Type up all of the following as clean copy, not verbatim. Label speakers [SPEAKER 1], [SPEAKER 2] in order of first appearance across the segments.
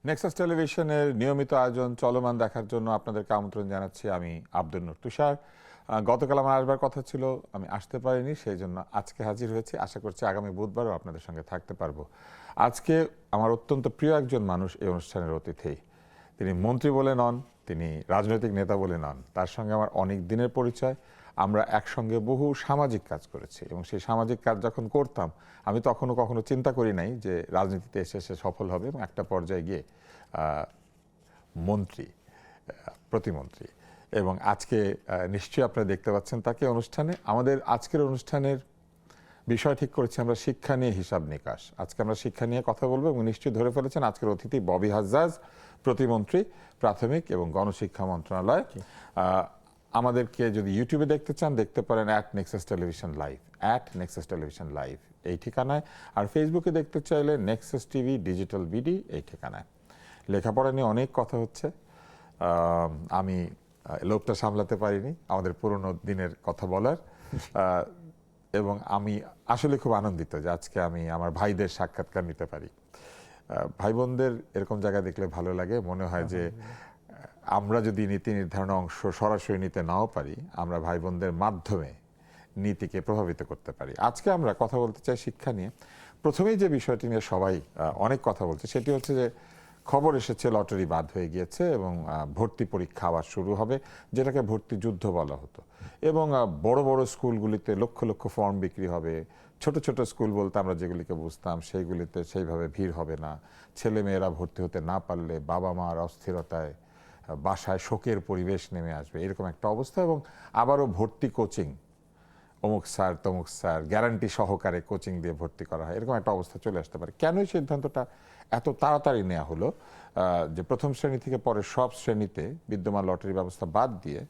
[SPEAKER 1] Nexus টেলিভিশনের নিয়মিত আয়োজন চলমান দেখার জন্য আপনাদেরকে আমন্ত্রণ জানাচ্ছি। আমি আব্দুল নূর তুষার। গতকাল আমার আসবার কথা ছিল, আমি আসতে পারিনি, সেই জন্য আজকে হাজির হয়েছি। আশা করছি আগামী বুধবারও আপনাদের সঙ্গে থাকতে পারবো। আজকে আমার অত্যন্ত প্রিয় একজন মানুষ এই অনুষ্ঠানের অতিথি। তিনি মন্ত্রী বলে নন, তিনি রাজনৈতিক নেতা বলে নন, তার সঙ্গে আমার অনেক দিনের পরিচয়। আমরা একসঙ্গে বহু সামাজিক কাজ করেছি এবং সেই সামাজিক কাজ যখন করতাম আমি তখনও কখনো চিন্তা করি নাই যে রাজনীতিতে এসে সে সফল হবে এবং একটা পর্যায়ে গিয়ে মন্ত্রী, প্রতিমন্ত্রী। এবং আজকে নিশ্চয়ই আপনারা দেখতে পাচ্ছেন তাকে অনুষ্ঠানে। আমাদের আজকের অনুষ্ঠানের বিষয় ঠিক করেছি আমরা শিক্ষা নিয়ে হিসাব নিকাশ। আজকে আমরা শিক্ষা নিয়ে কথা বলবো এবং নিশ্চয়ই ধরে ফেলেছেন আজকের অতিথি ববি হাজ্জাজ, প্রতিমন্ত্রী, প্রাথমিক এবং গণশিক্ষা মন্ত্রণালয়। আমাদেরকে যদি ইউটিউবে দেখতে চান দেখতে পারেন @Nexus television live, @Nexus television live এই ঠিকানায়। আর ফেসবুকে দেখতে চাইলে নেক্সাস টিভি ডিজিটাল বিডি এই ঠিকানায়। লেখাপড়া নিয়ে অনেক কথা হচ্ছে, আমি লোভটা সামলাতে পারিনি আমাদের পুরনো দিনের কথা বলার, এবং আমি আসলে খুব আনন্দিত যে আজকে আমি আমার ভাইদের সাক্ষাৎকার নিতে পারি। ভাই বোনদের এরকম জায়গায় দেখলে ভালো লাগে, মনে হয় যে আমরা যদি নীতি নির্ধারণ অংশ সরাসরি নিতে নাও পারি, আমরা ভাই বোনদের মাধ্যমে নীতিকে প্রভাবিত করতে পারি। আজকে আমরা কথা বলতে চাই শিক্ষা নিয়ে। প্রথমেই যে বিষয়টি নিয়ে সবাই অনেক কথা বলছে সেটি হচ্ছে যে খবর এসেছে লটারি বাদ হয়ে গিয়েছে এবং ভর্তি পরীক্ষা আবার শুরু হবে, যেটাকে ভর্তি যুদ্ধ বলা হতো। এবং বড় বড় স্কুলগুলিতে লক্ষ লক্ষ ফর্ম বিক্রি হবে। ছোট ছোট স্কুল বলতে আমরা যেগুলিকে বুঝতাম সেইগুলিতে সেইভাবে ভিড় হবে না। ছেলে মেয়েরা ভর্তি হতে না পারলে বাবা মার অস্থিরতায় বাসায় শোকের পরিবেশ নেমে আসবে, এরকম একটা অবস্থা। এবং আবারও ভর্তি কোচিং, অমুক স্যার তমুক স্যার গ্যারান্টি সহকারে কোচিং দিয়ে ভর্তি করা হয়, এরকম একটা অবস্থা চলে আসতে পারে। কেন এই সিদ্ধান্তটা এত তাড়াতাড়ি নেওয়া হলো যে প্রথম শ্রেণী থেকে পরে সব শ্রেণীতে বিদ্যমান লটারি ব্যবস্থা বাদ দিয়ে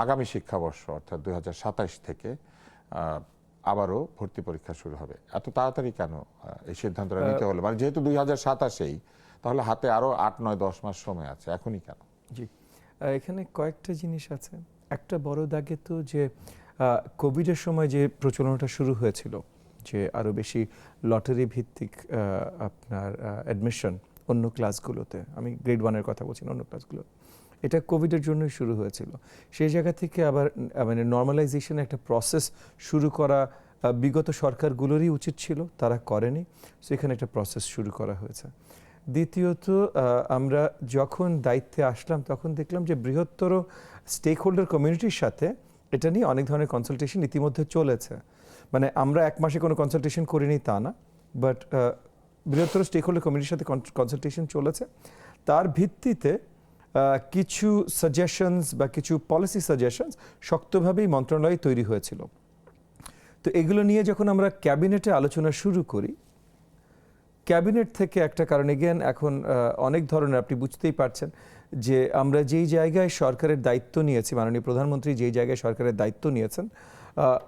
[SPEAKER 1] আগামী শিক্ষাবর্ষ অর্থাৎ 2027 থেকে আবারও ভর্তি পরীক্ষা শুরু হবে? এত তাড়াতাড়ি কেন এই সিদ্ধান্তটা নিতে হলো? মানে যেহেতু 2027-এই, তাহলে হাতে আরো 8, 9, 10 মাস সময় আছে, এখনই কেন?
[SPEAKER 2] জি, এখানে কয়েকটা জিনিস আছে। একটা বড় দাগে তো যে কোভিডের সময় যে প্রচলনটা শুরু হয়েছিল, যে আরও বেশি লটারি ভিত্তিক আপনার অ্যাডমিশন অন্য ক্লাসগুলোতে, আমি গ্রেড 1-এর কথা বলছি, অন্য ক্লাসগুলো, এটা কোভিডের জন্যই শুরু হয়েছিল। সেই জায়গা থেকে আবার মানে নর্মালাইজেশন একটা প্রসেস শুরু করা বিগত সরকারগুলোরই উচিত ছিল, তারা করেনি। সো এখানে একটা প্রসেস শুরু করা হয়েছে। দ্বিতীয়ত, আমরা যখন দায়িত্বে আসলাম তখন দেখলাম যে বৃহত্তর স্টেক হোল্ডার কমিউনিটির সাথে এটা নিয়ে অনেক ধরনের কনসালটেশন ইতিমধ্যে চলেছে। মানে আমরা এক মাসে কোনো কনসালটেশন করিনি তা না, বাট বৃহত্তর স্টেক হোল্ডার কমিউনিটির সাথে কনসালটেশন চলেছে। তার ভিত্তিতে কিছু সাজেশনস বা কিছু পলিসি সাজেশনস শক্তভাবেই মন্ত্রণালয় তৈরি হয়েছিল। তো এগুলো নিয়ে যখন আমরা ক্যাবিনেটে আলোচনা শুরু করি, ক্যাবিনেট থেকে একটা কারণ, এগেন এখন অনেক ধরনের, আপনি বুঝতেই পারছেন যে আমরা যেই জায়গায় সরকারের দায়িত্ব নিয়েছি, মাননীয় প্রধানমন্ত্রী যেই জায়গায় সরকারের দায়িত্ব নিয়েছেন,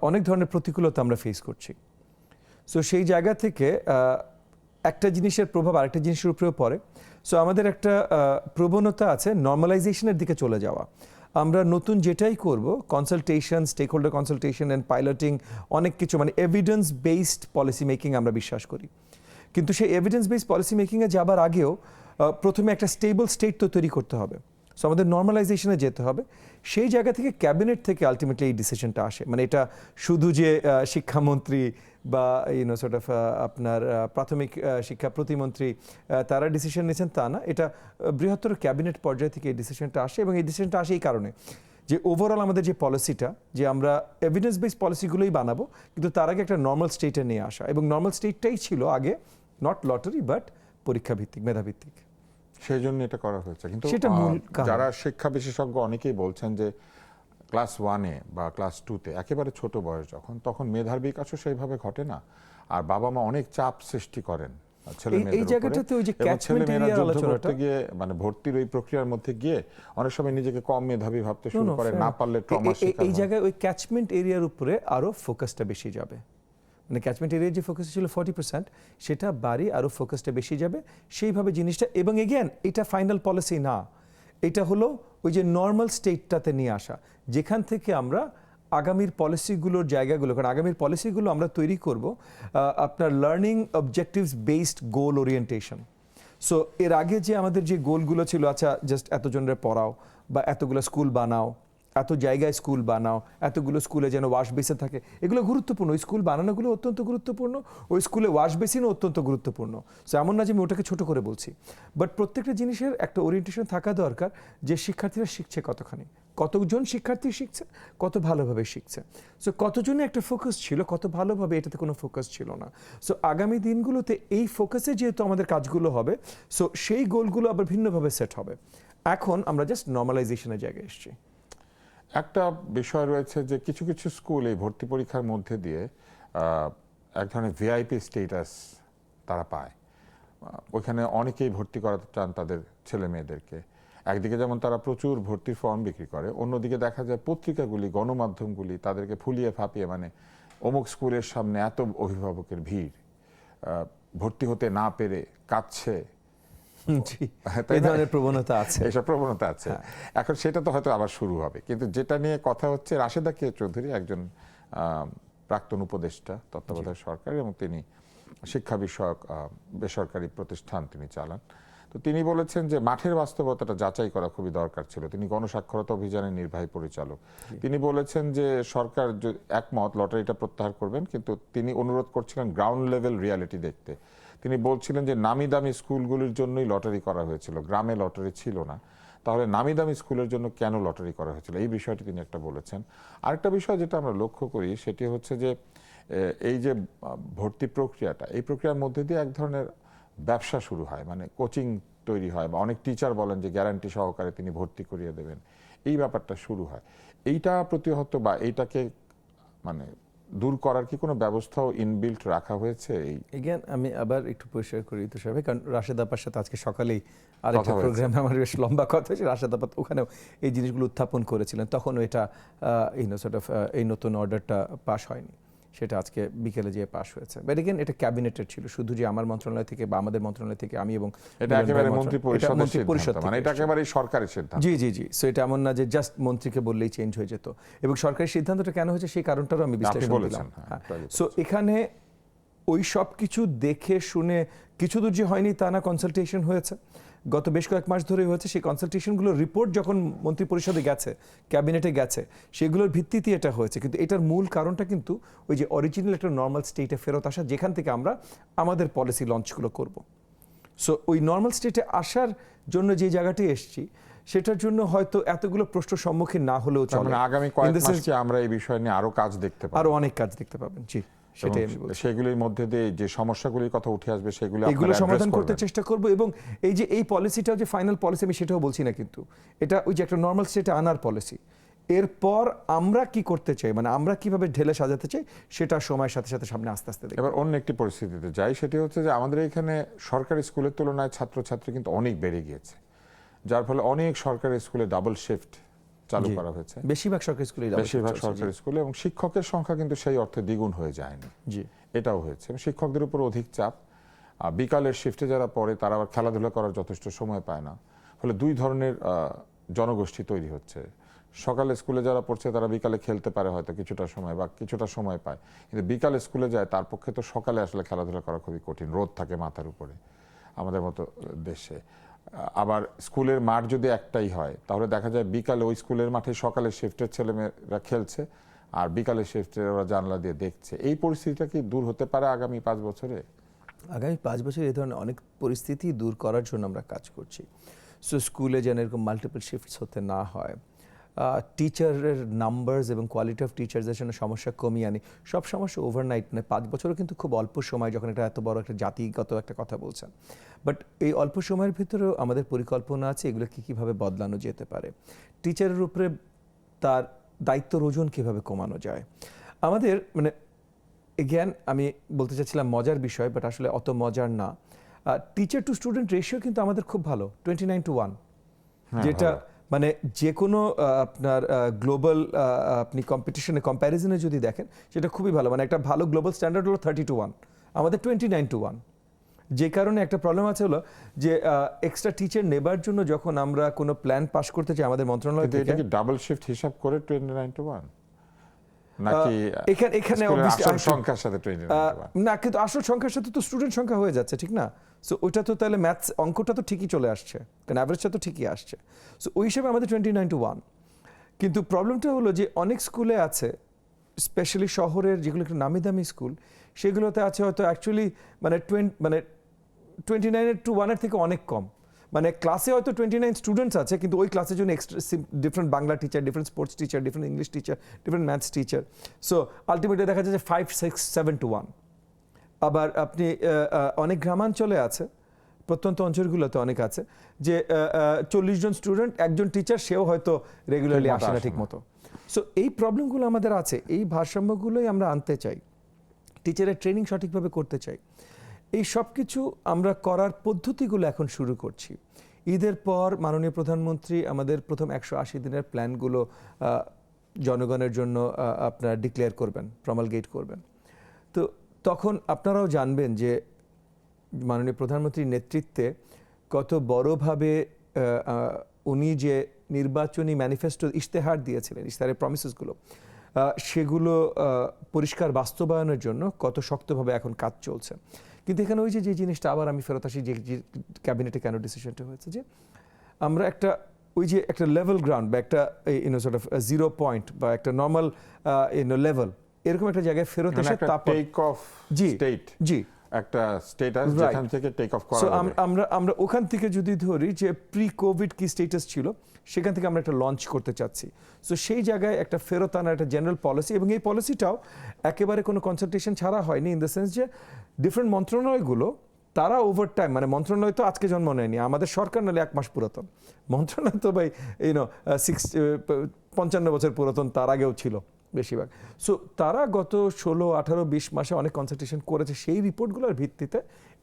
[SPEAKER 2] অনেক ধরনের প্রতিকূলতা আমরা ফেস করছি। সো সেই জায়গা থেকে একটা জিনিসের প্রভাব আরেকটা জিনিসের উপরেও পড়ে। সো আমাদের একটা প্রবণতা আছে নর্মালাইজেশনের দিকে চলে যাওয়া। আমরা নতুন যেটাই করব, consultation, stakeholder consultation and piloting, অনেক কিছু, মানে এভিডেন্স বেসড পলিসি মেকিং আমরা বিশ্বাস করি। কিন্তু সেই এভিডেন্স বেসড পলিসি মেকিংয়ে যাবার আগেও প্রথমে একটা স্টেবল স্টেট তো তৈরি করতে হবে। সো আমাদের নর্মালাইজেশনে যেতে হবে। সেই জায়গা থেকে ক্যাবিনেট থেকে আলটিমেটলি এই ডিসিশনটা আসে। মানে এটা শুধু যে শিক্ষামন্ত্রী বা সর্ট অফ আপনার প্রাথমিক শিক্ষা প্রতিমন্ত্রী তারা ডিসিশন নিয়েছেন তা না, এটা বৃহত্তর ক্যাবিনেট পর্যায় থেকে এই ডিসিশনটা আসে। এবং এই ডিসিশনটা আসে এই কারণে যে ওভারঅল আমাদের যে পলিসিটা, যে আমরা এভিডেন্স বেসড পলিসিগুলোই বানাবো, কিন্তু তার আগে একটা নর্মাল স্টেটে নিয়ে আসা। এবং নর্মাল স্টেটটাই ছিল আগে নট লটারি বাট পরীক্ষা ভিত্তিক, মেধা ভিত্তিক।
[SPEAKER 1] সেই জন্য এটা করা হয়েছে। কিন্তু যারা শিক্ষা বিশেষজ্ঞ অনেকেই বলছেন যে ক্লাস 1-এ বা ক্লাস 2-তে একেবারে ছোট বয়স যখন, তখন মেধার বিকাশও সেইভাবে ঘটে না, আর বাবা মা অনেক চাপ সৃষ্টি করেন
[SPEAKER 2] এই জায়গাটাতে। ওই যে ক্যাচমেন্ট এরিয়া আলোচনাটা,
[SPEAKER 1] মানে ভর্তির ওই প্রক্রিয়ার মধ্যে গিয়ে অনেক সময় নিজেকে কম মেধাবী ভাবতে শুরু করে, না পারলে ট্রমার শিকার হয়।
[SPEAKER 2] এই জায়গায় ওই ক্যাচমেন্ট এরিয়ার উপরে আরো ফোকাসটা বেশি যাবে। মানে ক্যাচমেন্ট এরিয়ার যে ফোকাস ছিল 40%, সেটা বাড়ি আরও ফোকাসটা বেশি যাবে সেইভাবে জিনিসটা। এবং এগেন এটা ফাইনাল পলিসি না, এটা হলো ওই যে নর্মাল স্টেটটাতে নিয়ে আসা, যেখান থেকে আমরা আগামীর পলিসিগুলোর জায়গাগুলো, কারণ আগামীর পলিসিগুলো আমরা তৈরি করব আপনার লার্নিং অবজেক্টিভস বেসড গোল ওরিয়েন্টেশন। সো এর আগে যে আমাদের যে গোলগুলো ছিল, আচ্ছা জাস্ট এতজনের পড়াও বা এতগুলো স্কুল বানাও, এত জায়গায় স্কুল বানাও, এতগুলো স্কুলে যেন ওয়াশ বেসিন থাকে, এগুলো গুরুত্বপূর্ণ। ওই স্কুল বানানোগুলো অত্যন্ত গুরুত্বপূর্ণ, ওই স্কুলে ওয়াশ বেসিনও অত্যন্ত গুরুত্বপূর্ণ। সো এমন না যে আমি ওটাকে ছোট করে বলছি, বাট প্রত্যেকটা জিনিসের একটা ওরিয়েন্টেশন থাকা দরকার যে শিক্ষার্থীরা শিখছে কতখানি, কতজন শিক্ষার্থী শিখছে, কত ভালোভাবে শিখছে। সো কতজনে একটা ফোকাস ছিল, কত ভালোভাবে এটাতে কোনো ফোকাস ছিল না। সো আগামী দিনগুলোতে এই ফোকাসে যেহেতু আমাদের কাজগুলো হবে, সো সেই গোলগুলো আবার ভিন্নভাবে সেট হবে। এখন আমরা জাস্ট নর্মালাইজেশনের জায়গায় এসেছি।
[SPEAKER 1] একটা বিষয় রয়েছে যে কিছু কিছু স্কুল এই ভর্তি পরীক্ষার মধ্যে দিয়ে এক ধরনের ভিআইপি স্টেটাস তারা পায়। ওইখানে অনেকেই ভর্তি করাতে চান তাদের ছেলে মেয়েদেরকে। একদিকে যেমন তারা প্রচুর ভর্তির ফর্ম বিক্রি করে, অন্যদিকে দেখা যায় পত্রিকাগুলি, গণমাধ্যমগুলি তাদেরকে ফুলিয়ে ফাঁপিয়ে, মানে অমুক স্কুলের সামনে এত অভিভাবকের ভিড়, ভর্তি হতে না পেরে কাঁদছে,
[SPEAKER 2] জি, এই ধরনের প্রবণতা আছে,
[SPEAKER 1] এইসব প্রবণতা আছে। এখন সেটা তো হয়তো আবার শুরু হবে, কিন্তু যেটা নিয়ে কথা হচ্ছে, রাশেদা কে চৌধুরী একজন প্রাক্তন উপদেষ্টা তত্ত্বাবধায়ক সরকার, এবং তিনি শিক্ষা বিষয়ক বেসরকারি প্রতিষ্ঠান তিনি চালান। তো তিনি বলেছেন যে মাঠের বাস্তবতাটা যাচাই করা খুবই দরকার ছিল। তিনি গণসাক্ষরতা অভিযানের নির্বাহী পরিচালক। তিনি বলেছেন যে সরকার একমত লটারিটা প্রত্যাহার করবেন, কিন্তু তিনি অনুরোধ করছিলেন গ্রাউন্ড লেভেল রিয়ালিটি দেখতে। তিনি বলছিলেন যে নামি দামি স্কুলগুলির জন্যই লটারি করা হয়েছিল, গ্রামে লটারি ছিল না। তাহলে নামি দামি স্কুলের জন্য কেন লটারি করা হয়েছিল, এই বিষয়টি তিনি একটা বলেছেন। আরেকটা বিষয় যেটা আমরা লক্ষ্য করি সেটি হচ্ছে যে এই যে ভর্তি প্রক্রিয়াটা, এই প্রক্রিয়ার মধ্যে দিয়ে এক ধরনের ব্যবসা শুরু হয়, মানে কোচিং তৈরি হয়, বা অনেক টিচার বলেন যে গ্যারান্টি সহকারে তিনি ভর্তি করিয়ে দেবেন, এই ব্যাপারটা শুরু হয়। এইটা প্রতিহত বা এইটাকে মানে দূর করার কি কোনো ব্যবস্থাও ইনবিল্ট রাখা হয়েছে?
[SPEAKER 2] এগেন আমি আবার একটু পরিষ্কার করি তো সাহেব, কারণ রাশেদ আপার সাথে আজকে সকালেই আরেকটা প্রোগ্রামে আমার বেশ লম্বা কথা হয়েছে, রাশেদ আপা ওখানেও এই জিনিসগুলো উত্থাপন করেছিলেন, তখন এটা এই নতুন অর্ডারটা পাস হয়নি, সেটা আজকে বিকেলে যেয়ে পাস হয়েছে। বাট এগেন এটা ক্যাবিনেটের ছিল, শুধু যে আমার মন্ত্রণালয় থেকে বা আমাদের মন্ত্রণালয় থেকে আমি এবং
[SPEAKER 1] এটা একেবারে মন্ত্রী পরিষদ, মানে এটা একেবারে সরকারের সিদ্ধান্ত।
[SPEAKER 2] জি জি জি। সো এটা এমন না যে জাস্ট মন্ত্রীকে বললেই চেঞ্জ হয়ে যেত, এবং সরকারি সিদ্ধান্তটা কেন হয়েছে সেই কারণটারও আমি বিশ্লেষণ দিলাম। সো এখানে ওই সব কিছু দেখে শুনে কিছু দূর যে হয়নি তা না, কনসালটেশন হয়েছে গত বেশ কয়েক মাস ধরে হয়েছে। সেই কনসালটেশনগুলোর রিপোর্ট যখন মন্ত্রী পরিষদে গেছে, ক্যাবিনেটে গেছে, সেগুলোর ভিত্তিতে এটা হয়েছে। কিন্তু এটার মূল কারণটা কিন্তু ওই যে অরিজিনাল একটা নর্মাল স্টেটে ফেরত আসা, যেখান থেকে আমরা আমাদের পলিসি লঞ্চগুলো করব। সো ওই নর্মাল স্টেটে আসার জন্য যে জায়গাটি এসছি, সেটার জন্য হয়তো এতগুলো প্রশ্ন সম্মুখীন না হলেও চলে।
[SPEAKER 1] আগামী কয়েক মাসে আমরা এই বিষয় নিয়ে আরো কাজ দেখতে পাবো,
[SPEAKER 2] আরো অনেক কাজ দেখতে পাবেন। জি, সেটাই আমি বলছি।
[SPEAKER 1] সেগুলির মধ্যে দিয়ে যে সমস্যাগুলির কথা উঠে আসবে সেগুলো
[SPEAKER 2] সমাধান করতে চেষ্টা করব। এবং এই যে এই পলিসিটাও যে ফাইনাল পলিসি আমি সেটাও বলছি না, কিন্তু এটা ওই যে একটা নর্মাল স্টেটে আনার পলিসি। এরপর আমরা কি করতে চাই, মানে আমরা কিভাবে ঢেলে সাজাতে চাই, সেটা সময়ের সাথে সাথে সামনে আস্তে আস্তে দেখব।
[SPEAKER 1] এবার অন্য একটি পরিস্থিতিতে যাই, সেটি হচ্ছে যে আমাদের এখানে সরকারি স্কুলের তুলনায় ছাত্রছাত্রী কিন্তু অনেক বেড়ে গিয়েছে, যার ফলে অনেক সরকারি স্কুলে ডাবল শিফট চালু করা হয়েছে।
[SPEAKER 2] বেশিরভাগ সরকারি
[SPEAKER 1] স্কুলে, এবং শিক্ষকের সংখ্যা কিন্তু সেই অর্থে দ্বিগুণ হয়ে যায়নি।
[SPEAKER 2] জি,
[SPEAKER 1] এটাও হয়েছে। শিক্ষকদের উপর অধিক চাপ, বিকালের শিফটে যারা পড়ে তারা আবার খেলাধুলা করার যথেষ্ট সময় পায় না, ফলে দুই ধরনের জনগোষ্ঠী তৈরি হচ্ছে। সকালে স্কুলে যারা পড়ছে তারা বিকালে খেলতে পারে হয়তো কিছুটা সময় বা কিছুটা সময় পায়, কিন্তু বিকালে স্কুলে যায় তার পক্ষে তো সকালে আসলে খেলাধুলা করা খুবই কঠিন, রোদ থাকে মাথার উপরে আমাদের মতো দেশে। আবার স্কুলের মাঠ যদি একটাই হয়, তাহলে দেখা যায় বিকালে ওই স্কুলের মাঠে সকালে শিফটের ছেলেমেয়েরা খেলছে, আর বিকালে শিফটের ওরা জানলা দিয়ে দেখছে। এই পরিস্থিতিটা কি দূর হতে পারে আগামী 5 বছরে?
[SPEAKER 2] আগামী 5 বছরে এই ধরনের অনেক পরিস্থিতি দূর করার জন্য আমরা কাজ করছি। সো স্কুলে যেন এরকম মাল্টিপল শিফটস হতে না হয়, টিচারের নাম্বারস এবং কোয়ালিটি অফ টিচারদের জন্য সমস্যা কমিয়ে আনি। সব সমস্যা ওভারনাইট নয়, 5 বছরও কিন্তু খুব অল্প সময়, যখন এটা এত বড় একটা জাতিগত একটা কথা বলছেন। বাট এই অল্প সময়ের ভিতরেও আমাদের পরিকল্পনা আছে এগুলো কীভাবে বদলানো যেতে পারে। টিচারের উপরে তার দায়িত্বর ওজন কীভাবে কমানো যায়। আমাদের মানে এগেন আমি বলতে চাচ্ছিলাম মজার বিষয়, বাট আসলে অত মজার না। টিচার টু স্টুডেন্ট রেশিও কিন্তু আমাদের খুব ভালো, 29:1, যেটা মানে যে কোনো আপনার গ্লোবাল আপনি কম্পিটিশনে কম্প্যারিজনে যদি দেখেন সেটা খুবই ভালো। মানে একটা ভালো গ্লোবাল স্ট্যান্ডার্ড হলো 30:1, আমাদের 29:1। যে কারণে একটা প্রবলেম আছে হলো যে এক্সট্রা টিচার নেবার জন্য যখন আমরা কোনো প্ল্যান পাস করতে চাই আমাদের মন্ত্রণালয় থেকে,
[SPEAKER 1] এটা কি ডাবল শিফট হিসাব করে 29:1 নাকি
[SPEAKER 2] এখানে
[SPEAKER 1] আসল সংখ্যার সাথে 29:1?
[SPEAKER 2] না, কিন্তু আসল সংখ্যার সাথে তো স্টুডেন্ট সংখ্যা হয়ে যাচ্ছে, ঠিক না? সো ওইটা তো তাহলে ম্যাথস অঙ্কটা তো ঠিকই চলে আসছে, কারণ অ্যাভারেজটা তো ঠিকই আসছে। সো ওই হিসাবে আমাদের 29-1। কিন্তু প্রবলেমটা হলো যে অনেক স্কুলে আছে, স্পেশালি শহরের যেগুলো একটু নামি দামি স্কুল, সেগুলোতে আছে হয়তো অ্যাকচুয়ালি মানে 29-1 থেকে অনেক কম। মানে ক্লাসে হয়তো 29 স্টুডেন্টস আছে, কিন্তু ওই ক্লাসের জন্য extra different Bangla teacher, different sports teacher, different English teacher, different maths teacher. So ultimately দেখা যায় যে 5, 6, 7-1। আবার আপনি অনেক গ্রামাঞ্চলে আছে, প্রত্যন্ত অঞ্চলগুলোতে অনেক আছে যে 40 জন স্টুডেন্ট, একজন টিচার, সেও হয়তো রেগুলারলি
[SPEAKER 1] ঠিকমতো
[SPEAKER 2] আসে না
[SPEAKER 1] আসে
[SPEAKER 2] ঠিক
[SPEAKER 1] না।
[SPEAKER 2] মতো। সো এই প্রবলেমগুলো আমাদের আছে, এই ভারসাম্যগুলোই আমরা আনতে চাই, টিচারের ট্রেনিং সঠিকভাবে করতে চাই। এই সব কিছু আমরা করার পদ্ধতিগুলো এখন শুরু করছি। ঈদের পর মাননীয় প্রধানমন্ত্রী আমাদের প্রথম 180 দিনের প্ল্যানগুলো জনগণের জন্য আপনার ডিক্লেয়ার করবেন, প্রমালগেট করবেন। তো তখন আপনারাও জানবেন যে মাননীয় প্রধানমন্ত্রীর নেতৃত্বে কত বড়ভাবে উনি যে নির্বাচনী ম্যানিফেস্টো ইশতেহার দিয়েছিলেন, ইশতেহারের প্রমিসেসগুলো, সেগুলো পরিষ্কার বাস্তবায়নের জন্য কত শক্তভাবে এখন কাজ চলছে। কিন্তু এখানে ওই যে জিনিসটা আবার আমি ফেরত আসি, যে ক্যাবিনেটে কেন ডিসিশনটা হয়েছে, যে আমরা একটা ওই যে একটা লেভেল গ্রাউন্ড বা একটা সর্ট অফ 0 পয়েন্ট বা একটা নর্মাল লেভেল, এরকম একটা জায়গায় ফেরত
[SPEAKER 1] মানে
[SPEAKER 2] এসে
[SPEAKER 1] একটা
[SPEAKER 2] তারপর
[SPEAKER 1] টেক অফ
[SPEAKER 2] জি
[SPEAKER 1] স্টেট,
[SPEAKER 2] জি
[SPEAKER 1] একটা স্টেটাস
[SPEAKER 2] Right.
[SPEAKER 1] যেখান থেকে টেক অফ করা
[SPEAKER 2] সো
[SPEAKER 1] যাবে।
[SPEAKER 2] আমরা ওখান থেকে যদি ধরি যে প্রি কোভিড কি স্টেটাস ছিল, সেখান থেকে আমরা একটা লঞ্চ করতে চাচ্ছি। সো সেই জায়গায় একটা ফেরত আনার একটা জেনারেল পলিসি, এবং এই পলিসিটাও একেবারে কোনো কনসালটেশন ছাড়া হয়নি, ইন দ্য সেন্স যে ডিফারেন্ট মন্ত্রণালয়গুলো তারা ওভার টাইম, মানে মন্ত্রণালয় তো আজকে জন্ম নেয়নি, আমাদের সরকার নাহলে 1 মাস পুরাতন, মন্ত্রণালয় তো ভাই 55 বছর পুরাতন, তার আগেও ছিল বেশিরভাগ। সো তারা গত 16, 18, 20 মাসে অনেক কনসালটেশন করেছে, সেই রিপোর্টগুলোর ভিত্তিতে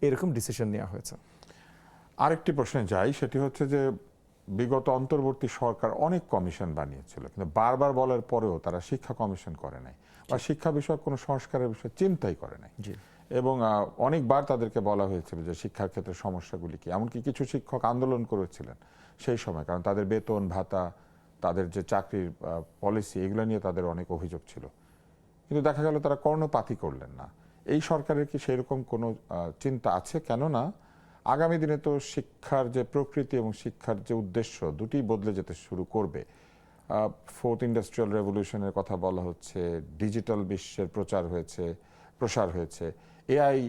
[SPEAKER 2] এরকম ডিসিশন নেওয়া হয়েছে।
[SPEAKER 1] আরেকটি প্রশ্নে যাই, সেটি হচ্ছে যে বিগত অন্তর্বর্তী সরকার অনেক কমিশন বানিয়েছিল, কিন্তু বারবার বলার পরেও তারা শিক্ষা কমিশন করে নাই বা শিক্ষা বিষয়ক কোনো সংস্কারের বিষয়ে চিন্তাই করে নাই।
[SPEAKER 2] জি।
[SPEAKER 1] এবং অনেকবার তাদেরকে বলা হয়েছিল যে শিক্ষার ক্ষেত্রে সমস্যাগুলি কি। এমনকি কিছু শিক্ষক আন্দোলন করেছিলেন সেই সময়, কারণ তাদের বেতন ভাতা, তাদের যে চাকরির পলিসি, এগুলো নিয়ে তাদের অনেক অভিযোগ ছিল। কিন্তু দেখা গেল তারা কর্ণপাতই করলেন না। এই সরকারের কি সেরকম কোনো চিন্তা আছে? কেননা আগামী দিনে তো শিক্ষার যে প্রকৃতি এবং শিক্ষার যে উদ্দেশ্য, দুটি বদলে যেতে শুরু করবে। 4th ইন্ডাস্ট্রিয়াল রেভলিউশনের কথা বলা হচ্ছে, ডিজিটাল বিশ্বের প্রসার হয়েছে, এআই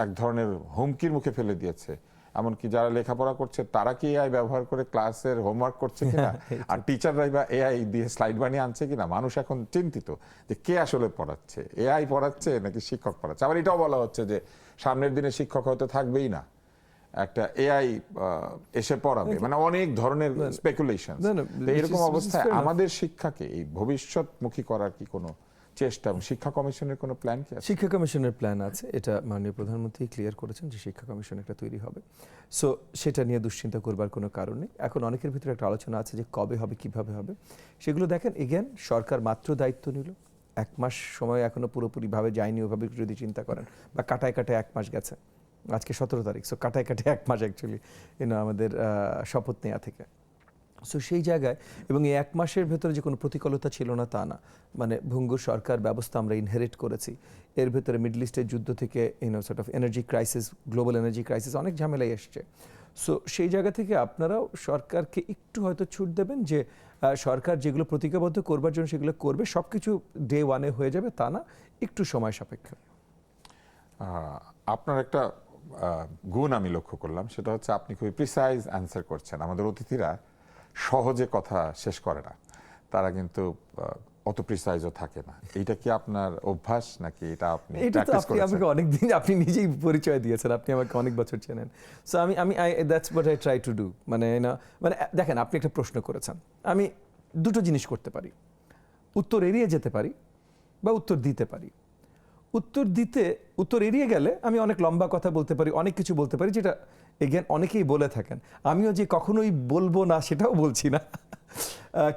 [SPEAKER 1] এক ধরনের হুমকির মুখে ফেলে দিয়েছে। এমনকি যারা লেখাপড়া করছে তারা কি এআই ব্যবহার করে ক্লাসের হোমওয়ার্ক করছে কিনা, আর টিচাররাই বা এআই দিয়ে স্লাইড বানিয়ে আনছে কিনা। মানুষ এখন চিন্তিত যে কে আসলে পড়াচ্ছে, এআই পড়াচ্ছে নাকি শিক্ষক পড়াচ্ছে। আবার এটাও বলা হচ্ছে যে সামনের দিনে শিক্ষক হয়তো থাকবেই না, একটা এআই এসে পড়াবে। মানে অনেক ধরনের স্পেকুলেশন। এরকম অবস্থায় আমাদের শিক্ষাকে এই ভবিষ্যৎমুখী করার কি কোনো চেষ্টা, এবং শিক্ষা কমিশনের কোনো প্ল্যান কি আছে?
[SPEAKER 2] শিক্ষা কমিশনের প্ল্যান আছে, এটা মাননীয় প্রধানমন্ত্রী ক্লিয়ার করেছেন যে শিক্ষা কমিশন একটা তৈরি হবে। সো সেটা নিয়ে দুশ্চিন্তা করবার কোনো কারণ নেই। এখন অনেকের ভিতরে একটা আলোচনা আছে যে কবে হবে, কিভাবে হবে। সেগুলো দেখেন, এগেন সরকার মাত্র দায়িত্ব নিল, 1 মাস সময় এখনো পুরোপুরিভাবে যায়নি। ওভাবে যদি চিন্তা করেন, বা কাটায় 1 মাস গেছে, আজকে 17 তারিখ, সো কাটায় 1 মাস অ্যাকচুয়ালি আমাদের শপথ নেওয়া থেকে। সো সেই জায়গায়, এবং এই 1 মাসের ভেতরে যে কোনো প্রতিকূলতা ছিল না তা না, মানে ভঙ্গুর সরকার ব্যবস্থা আমরা ইনহেরিট করেছি। এর ভেতরে মিডল ইস্টের যুদ্ধ থেকে sort of energy crisis, global energy crisis, অনেক ঝামেলাই এসছে। সো সেই জায়গা থেকে আপনারাও সরকারকে একটু হয়তো ছুট দেবেন যে সরকার যেগুলো প্রতিজ্ঞাবদ্ধ করবার জন্য সেগুলো করবে, সব কিছু ডে 1 হয়ে যাবে তা না, একটু সময় সাপেক্ষ।
[SPEAKER 1] আপনার একটা গুণ আমি লক্ষ্য করলাম, সেটা হচ্ছে আপনি খুবই প্রিসাইজ অ্যান্সার করছেন। আমাদের অতিথিরা সহজে কথা শেষ করে না, তারা কিন্তু অত প্রিসাইজও থাকে না। এইটা কি আপনার অভ্যাস নাকি এটা আপনি প্র্যাকটিস করেছেন?
[SPEAKER 2] আমাকে অনেকদিন, আপনি নিজেই পরিচয় দিয়েছেন, আপনি আমাকে অনেক বছর চেনেন। সো আমি that's what I try to do. মানে দেখেন, আপনি একটা প্রশ্ন করেছেন, আমি দুটো জিনিস করতে পারি, উত্তর এড়িয়ে যেতে পারি বা উত্তর দিতে পারি। উত্তর এড়িয়ে গেলে আমি অনেক লম্বা কথা বলতে পারি, অনেক কিছু বলতে পারি, যেটা এগেন অনেকেই বলে থাকেন। আমিও যে কখনোই বলবো না সেটাও বলছি না,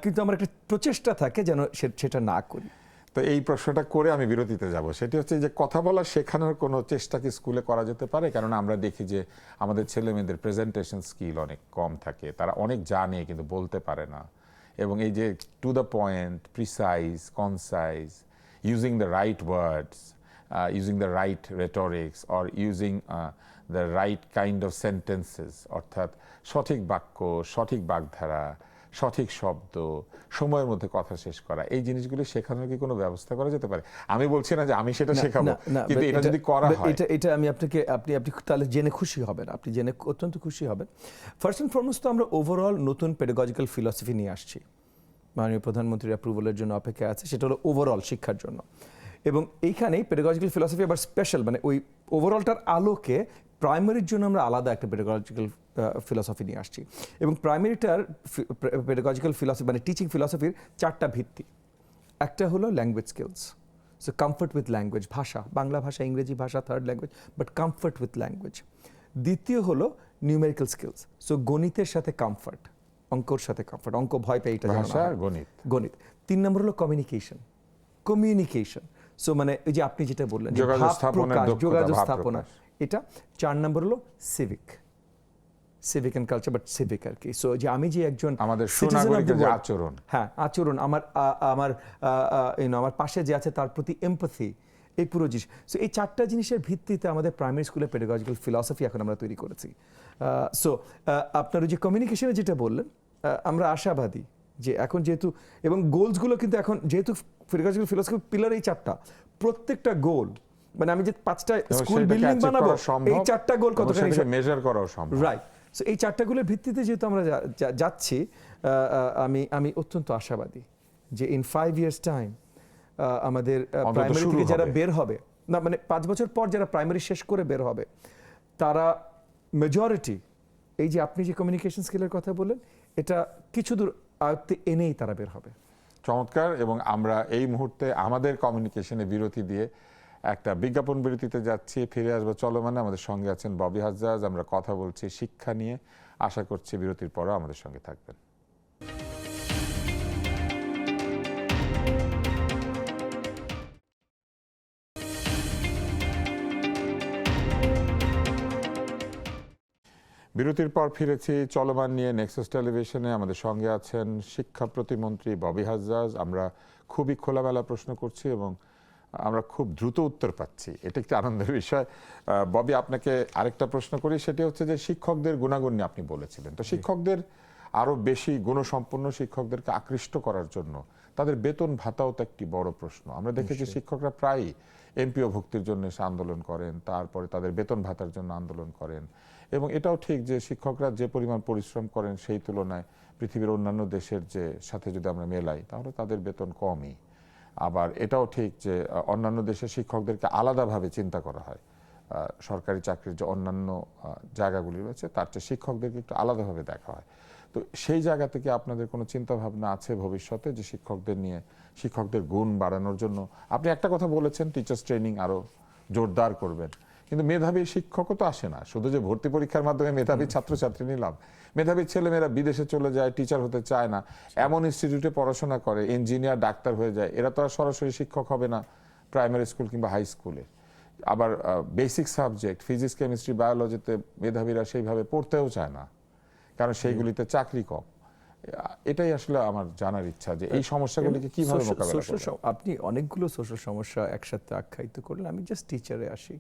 [SPEAKER 2] কিন্তু আমার একটা প্রচেষ্টা থাকে যেন সেটা না করি।
[SPEAKER 1] তো এই প্রশ্নটা করে আমি বিরতিতে যাব। সেটি হচ্ছে যে কথা বলা শেখানোর কোনো চেষ্টা কি স্কুলে করা যেতে পারে? কারণ আমরা দেখি যে আমাদের ছেলে মেয়েদের প্রেজেন্টেশন স্কিল অনেক কম থাকে, তারা অনেক জানে কিন্তু বলতে পারে না। এবং এই যে to the point, precise, concise, using the right words, using the right rhetorics or using the right kind of sentences, অর্থাৎ সঠিক বাক্য, সঠিক বাগধারা, সঠিক শব্দ, সময়ের মধ্যে কথা শেষ করা, এই জিনিসগুলো শেখানোর কি কোনো ব্যবস্থা করা যেতে পারে? আমি বলছি না যে আমি সেটা শেখাবো, কিন্তু এটা যদি করা হয়,
[SPEAKER 2] এটা আমি আপনাকে আপনি তাহলে জেনে খুশি হবেন, আপনি জেনে অত্যন্ত খুশি হবেন। ফার্স্ট অ্যান্ড ফরমোস্ট তো আমরা ওভারঅল নতুন পেডাগজিক্যাল ফিলসফি নিয়ে আসছি, মাননীয় প্রধানমন্ত্রীর অ্যাপ্রুভালের জন্য অপেক্ষায় আছে, সেটা হলো ওভারঅল শিক্ষার জন্য। এবং এইখানেই পেডাগজিক্যাল ফিলসফি আবার স্পেশাল, মানে ওই ওভারঅলটার আলোকে প্রাইমারির জন্য আমরা আলাদা একটা পেডাগজিক্যাল ফিলসফি নিয়ে আসছি। এবং প্রাইমারিটার পেডাগজিক্যাল ফিলসফি মানে টিচিং ফিলসফির 4টা ভিত্তি। একটা হলো language skills, so comfort with language, ভাষা, বাংলা ভাষা, ইংরেজি ভাষা, third language, but comfort with language. দ্বিতীয় হলো নিউমেরিক্যাল স্কিলস, সো গণিতের সাথে কমফর্ট, অঙ্কর সাথে কমফর্ট, অঙ্ক ভয় পেয়ে এটা
[SPEAKER 1] ভাষা, গণিত।
[SPEAKER 2] 3 নম্বর হলো কমিউনিকেশন, সো মানে এই যে আপনি যেটা বললেন
[SPEAKER 1] যোগাযোগ স্থাপনা,
[SPEAKER 2] এটা। 4 নম্বর হলো civic and culture, but civic আর কি। সো যে আমি যে একজন
[SPEAKER 1] আমাদের সুনাগরিকের যে আচরণ,
[SPEAKER 2] হ্যাঁ আচরণ, আমার পাশে যে আছে তার প্রতি এমপ্যাথি, এই পুরো জিনিস। সো এই 4টা জিনিসের ভিত্তিতে আমাদের প্রাইমারি স্কুলে পেডাগজিক্যাল ফিলসফি এখন আমরা তৈরি করেছি। সো আপনার ওই যে কমিউনিকেশনে যেটা বললেন, আমরা আশাবাদী যে এখন যেহেতু, এবং গোলসগুলো কিন্তু এখন যেহেতু পেডাগজিক্যাল ফিলসফি পিলার এই 4টা, প্রত্যেকটা গোল, মানে আমি যে 5টা স্কুল বিল্ডিং বানাবো, এই 4টা গোল কতখানি
[SPEAKER 1] মেজার করাও সম্ভব,
[SPEAKER 2] রাইট। সো এই 4টা গোলের ভিত্তিতে যেহেতু আমরা যাচ্ছি, আমি অত্যন্ত আশাবাদী যে ইন 5 years টাইম আমাদের প্রাইমারি থেকে যারা বের হবে, না মানে 5 বছর পর যারা প্রাইমারি শেষ করে বের হবে, তারা মেজরিটি এই যে আপনি যে কমিউনিকেশন স্কিলের কথা বললেন, এটা কিছু দূর আয়ত্তে এনেই তারা বের হবে।
[SPEAKER 1] চমৎকার। এবং আমরা এই মুহূর্তে আমাদের কমিউনিকেশনে বিরতি দিয়ে একটা বিজ্ঞাপন বিরতিতে যাচ্ছি, ফিরে আসবো চলমানে। আমাদের সঙ্গে আছেন ববি হাজ্জাজ, আমরা কথা বলছি শিক্ষা নিয়ে। আশা করছি বিরতির পরও আমাদের সঙ্গে থাকবেন। বিরতির পর ফিরেছি চলমান নিয়ে নেক্সাস টেলিভিশনে। আমাদের সঙ্গে আছেন শিক্ষা প্রতিমন্ত্রী ববি হাজ্জাজ। আমরা খুবই খোলামেলা প্রশ্ন করছি এবং আমরা খুব দ্রুত উত্তর পাচ্ছি, এটা একটি আনন্দের বিষয়। ববি, আপনাকে আরেকটা প্রশ্ন করি, সেটি হচ্ছে যে শিক্ষকদের গুণাগুণ নিয়ে আপনি বলেছিলেন, তো শিক্ষকদের আরো বেশি গুণসম্পন্ন শিক্ষকদেরকে আকৃষ্ট করার জন্য তাদের বেতন ভাতাও তো একটি বড় প্রশ্ন। আমরা দেখেছি শিক্ষকরা প্রায়ই এমপিও ভুক্তির জন্য এসে আন্দোলন করেন, তারপরে তাদের বেতন ভাতার জন্য আন্দোলন করেন। এবং এটাও ঠিক যে শিক্ষকরা যে পরিমাণ পরিশ্রম করেন সেই তুলনায় পৃথিবীর অন্যান্য দেশের যে সাথে যদি আমরা মেলাই, তাহলে তাদের বেতন কমই। আবার এটাও ঠিক যে অন্যান্য দেশের শিক্ষকদেরকে আলাদাভাবে চিন্তা করা হয়, সরকারি চাকরির যে অন্যান্য জায়গাগুলি রয়েছে তার চেয়ে শিক্ষকদেরকে একটু আলাদাভাবে দেখা হয়। তো সেই জায়গা থেকে আপনাদের কোনো চিন্তা ভাবনা আছে ভবিষ্যতে যে শিক্ষকদের নিয়ে, শিক্ষকদের গুণ বাড়ানোর জন্য? আপনি একটা কথা বলেছেন, টিচার্স ট্রেনিং আরো জোরদার করবেন, কিন্তু মেধাবী শিক্ষকও তো আসে না। শুধু যে ভর্তি পরীক্ষার মাধ্যমে মেধাবী ছাত্রছাত্রী নিলাম, মেধাবী ছেলেমেয়েরা বিদেশে চলে যায়, টিচার হতে চায় না, এমন ইনস্টিটিউটে পড়াশোনা করে, ইঞ্জিনিয়ার, ডাক্তার হয়ে যায়, এরা তো আর সরাসরি শিক্ষক হবে না প্রাইমারি স্কুল কিংবা হাই স্কুলে। আবার বেসিক সাবজেক্ট ফিজিক্স, কেমিস্ট্রি, বায়োলজিতে মেধাবীরা সেইভাবে পড়তেও চায় না, কারণ সেইগুলিতে চাকরি কম। এটাই আসলে আমার জানার ইচ্ছা যে এই সমস্যাগুলিকে কিভাবে মোকাবেলা করবেন।
[SPEAKER 2] আপনি অনেকগুলো সোশ্যাল সমস্যা একসাথে আখ্যায়িত করলেন, আমি জাস্ট টিচারে আসি।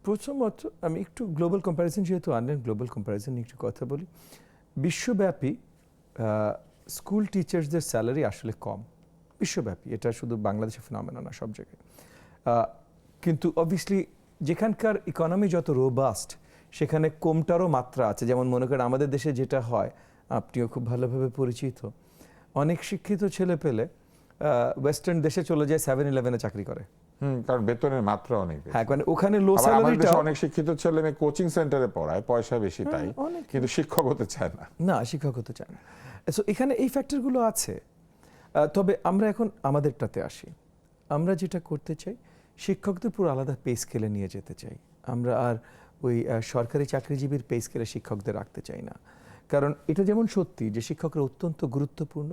[SPEAKER 2] প্রথমত আমি একটু গ্লোবাল কম্প্যারিজন যেহেতু আনলেন, গ্লোবাল কম্প্যারিজন নিয়ে একটু কথা বলি। বিশ্বব্যাপী স্কুল টিচার্সদের স্যালারি আসলে কম, বিশ্বব্যাপী, এটা শুধু বাংলাদেশে ফিনোমেনা না, সব জায়গায়। কিন্তু অবভিয়াসলি যেখানকার ইকোনমি যত রোবাস্ট, সেখানে কমটারও মাত্রা আছে। যেমন মনে করেন আমাদের দেশে যেটা হয়, আপনিও খুব ভালোভাবে পরিচিত, অনেক শিক্ষিত ছেলে পেলে ওয়েস্টার্ন দেশে চলে যায় 7-11-এ চাকরি করে,
[SPEAKER 1] কারণ বেতনের মাত্রা অনেক বেশি।
[SPEAKER 2] হ্যাঁ, মানে ওখানে লো স্যালারিটা,
[SPEAKER 1] অনেক শিক্ষিত ছেলে মেয়ে কোচিং সেন্টারে পড়ায়, পয়সা বেশি তাই, কিন্তু শিক্ষক হতে চায় না।
[SPEAKER 2] না, শিক্ষক হতে চায় না। সো এখানে এই ফ্যাক্টরগুলো আছে। তবে আমরা এখন আমাদেরটাতে আসি। আমরা যেটা করতে চাই, শিক্ষকদের পুরো আলাদা পে স্কেলে নিয়ে যেতে চাই। আমরা আর ওই সরকারি চাকরিজীবীর পে স্কেলে শিক্ষকদের রাখতে চাই না। কারণ এটা যেমন সত্যি যে শিক্ষকরা অত্যন্ত গুরুত্বপূর্ণ,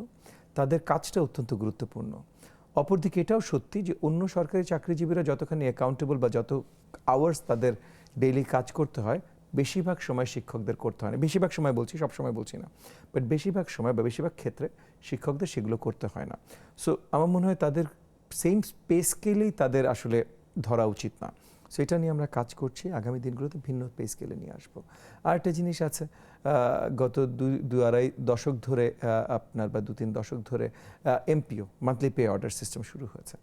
[SPEAKER 2] তাদের কাজটা অত্যন্ত গুরুত্বপূর্ণ, অপরদিকে এটাও সত্যি যে অন্য সরকারি চাকরিজীবীরা যতখানি অ্যাকাউন্টেবল বা যত আওয়ার্স তাদের ডেইলি কাজ করতে হয়, বেশিরভাগ সময় শিক্ষকদের করতে হয় না। বেশিরভাগ সময় বলছি, সব সময় বলছি না, বাট বেশিরভাগ সময় বা বেশিরভাগ ক্ষেত্রে শিক্ষকদের সেগুলো করতে হয় না। সো আমার মনে হয় তাদের সেম পে স্কেলেই তাদের আসলে ধরা উচিত না। সো এটা নিয়ে আমরা কাজ করছি, আগামী দিনগুলোতে ভিন্ন পে স্কেলে নিয়ে আসবো। আর একটা জিনিস আছে, গত দুই আড়াই দশক ধরে আপনার বা 2-3 দশক ধরে MPO monthly pay order system শুরু হয়েছে।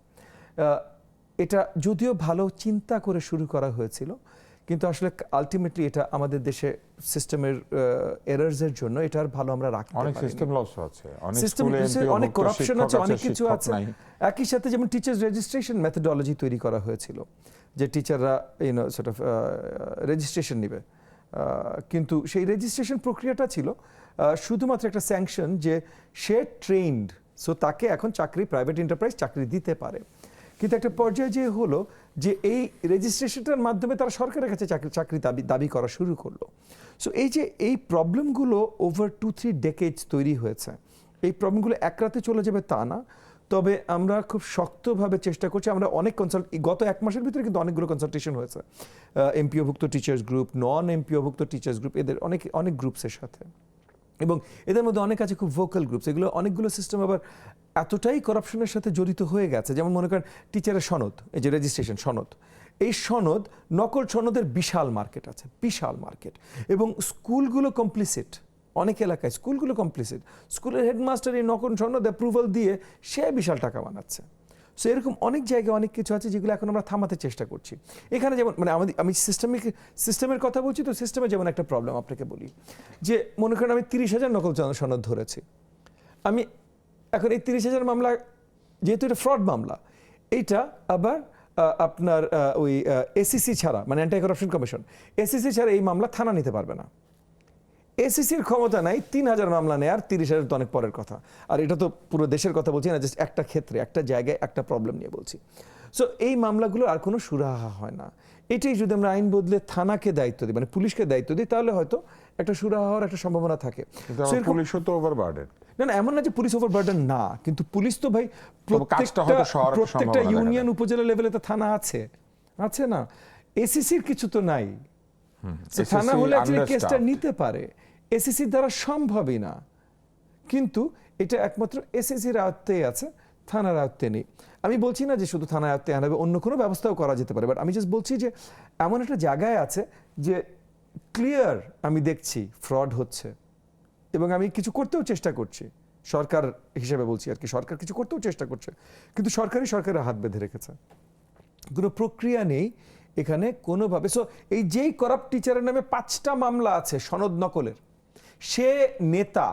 [SPEAKER 2] এটা যদিও ভালো চিন্তা করে শুরু করা হয়েছিল, কিন্তু আসলে আলটিমেটলি এটা আমাদের দেশে সিস্টেমের এরারসের জন্য এটা আর ভালো আমরা রাখতে
[SPEAKER 1] অনেক
[SPEAKER 2] পারিনি।
[SPEAKER 1] সিস্টেম লস আছে, অনেক
[SPEAKER 2] সিস্টেম
[SPEAKER 1] স্কুলে এমপি
[SPEAKER 2] অনেক
[SPEAKER 1] অভুক্ত
[SPEAKER 2] করাপশন
[SPEAKER 1] শিক্ষক
[SPEAKER 2] আছে, অনেক কিছু
[SPEAKER 1] শিক্ষক
[SPEAKER 2] আছে।
[SPEAKER 1] নাই।
[SPEAKER 2] একই সাথে যেমন টিচার্স রেজিস্ট্রেশন মেথোডোলজি তৈরি করা হয়েছিল, যে টিচাররা সর্ট অফ রেজিস্ট্রেশন নেবে, কিন্তু সেই রেজিস্ট্রেশন প্রক্রিয়াটা ছিল শুধুমাত্র একটা স্যাংশন যে সে ট্রেন্ড, সো তাকে এখন চাকরি, প্রাইভেট এন্টারপ্রাইজ চাকরি দিতে পারে। কিন্তু একটা পর্যায়ে যে হলো যে এই রেজিস্ট্রেশনটার মাধ্যমে তারা সরকারের কাছে চাকরি দাবি করা শুরু করলো। সো এই যে এই প্রবলেমগুলো ওভার 2-3 ডেকেডস তৈরি হয়েছে, এই প্রবলেমগুলো এক রাতে চলে যাবে তা না, তবে আমরা খুব শক্তভাবে চেষ্টা করছি। আমরা অনেক গত 1 মাসের ভিতরে কিন্তু অনেকগুলো কনসালটেশন হয়েছে এমপিওভুক্ত টিচার্স গ্রুপ, নন এমপিওভুক্ত টিচার্স গ্রুপ, এদের অনেক গ্রুপসের সাথে, এবং এদের মধ্যে অনেক আছে খুব ভোকাল গ্রুপস। এগুলো অনেকগুলো সিস্টেম আবার এতটাই করাপশনের সাথে জড়িত হয়ে গেছে, যেমন মনে করেন টিচারের সনদ, এই যে রেজিস্ট্রেশন সনদ, এই সনদ, নকল সনদের বিশাল মার্কেট আছে, বিশাল মার্কেট, এবং স্কুলগুলো কমপ্লিসিট। অনেক এলাকায় স্কুলগুলো কমপ্লিসিট, স্কুলের হেডমাস্টার এই নকল সনদ অ্যাপ্রুভাল দিয়ে সে বিশাল টাকা বানাচ্ছে। সো এরকম অনেক জায়গায় অনেক কিছু আছে যেগুলো এখন আমরা থামাতে চেষ্টা করছি। এখানে যেমন মানে আমি সিস্টেমের কথা বলছি, তো সিস্টেমে যেমন একটা প্রবলেম আপনাকে বলি, যে মনে করেন আমি 30,000 নকল সনদ ধরেছি, আমি এখন এই 30,000 মামলা, যেহেতু এটা ফ্রড মামলা, এইটা আবার আপনার ওই এসিসি ছাড়া, মানে অ্যান্টি কারাপশন কমিশন, এসিসি ছাড়া এই মামলা থানা নিতে পারবে না। এসিসির ক্ষমতা নাই 3,000 মামলা নেয়ার, 30,000 তো অনেক পরের কথা। আর এটা তো পুরো দেশের কথা বলছি না, জাস্ট একটা ক্ষেত্রে, একটা জায়গায় একটা প্রবলেম নিয়ে বলছি। সো এই মামলাগুলো আর কোনো সুরাহা হয় না। এটাই যদি আমরা আইন বদলে থানাকে দায়িত্ব দিই, মানে পুলিশকে দায়িত্ব দিই, তাহলে হয়তো একটা সুরাহা হওয়ার একটা সম্ভাবনা থাকে।
[SPEAKER 1] পুলিশও তো ওভারবার্ডেন।
[SPEAKER 2] না, এমন না যে পুলিশ ওভারবার্ডেন না, কিন্তু পুলিশ তো ভাই প্রত্যেকটা ইউনিয়ন উপজেলা লেভেলে তো থানা আছে, আছে না? এসিসির কিছু তো নাই। থানা হলে অ্যাকচুয়ালি কেসটা নিতে পারে, এসিসির দ্বারা সম্ভবই না, কিন্তু এটা একমাত্র এসিসির আয়ত্তেই আছে, থানার আয়ত্তে নেই। আমি বলছি না যে শুধু থানার আয়ত্তে আনাবে, অন্য কোনো ব্যবস্থাও করা যেতে পারে, বাট আমি জাস্ট বলছি যে এমন একটা জায়গায় আছে যে ক্লিয়ার আমি দেখছি ফ্রড হচ্ছে, এবং আমি কিছু করতেও চেষ্টা করছি, সরকার হিসেবে বলছি আর কি, সরকার কিছু করতেও চেষ্টা করছে, কিন্তু সরকারের হাত বেঁধে রেখেছে, কোনো প্রক্রিয়া নেই এখানে কোনোভাবে। সো এই যেই করাপ্ট টিচারের নামে 5টা মামলা আছে সনদ নকলের, সে নেতা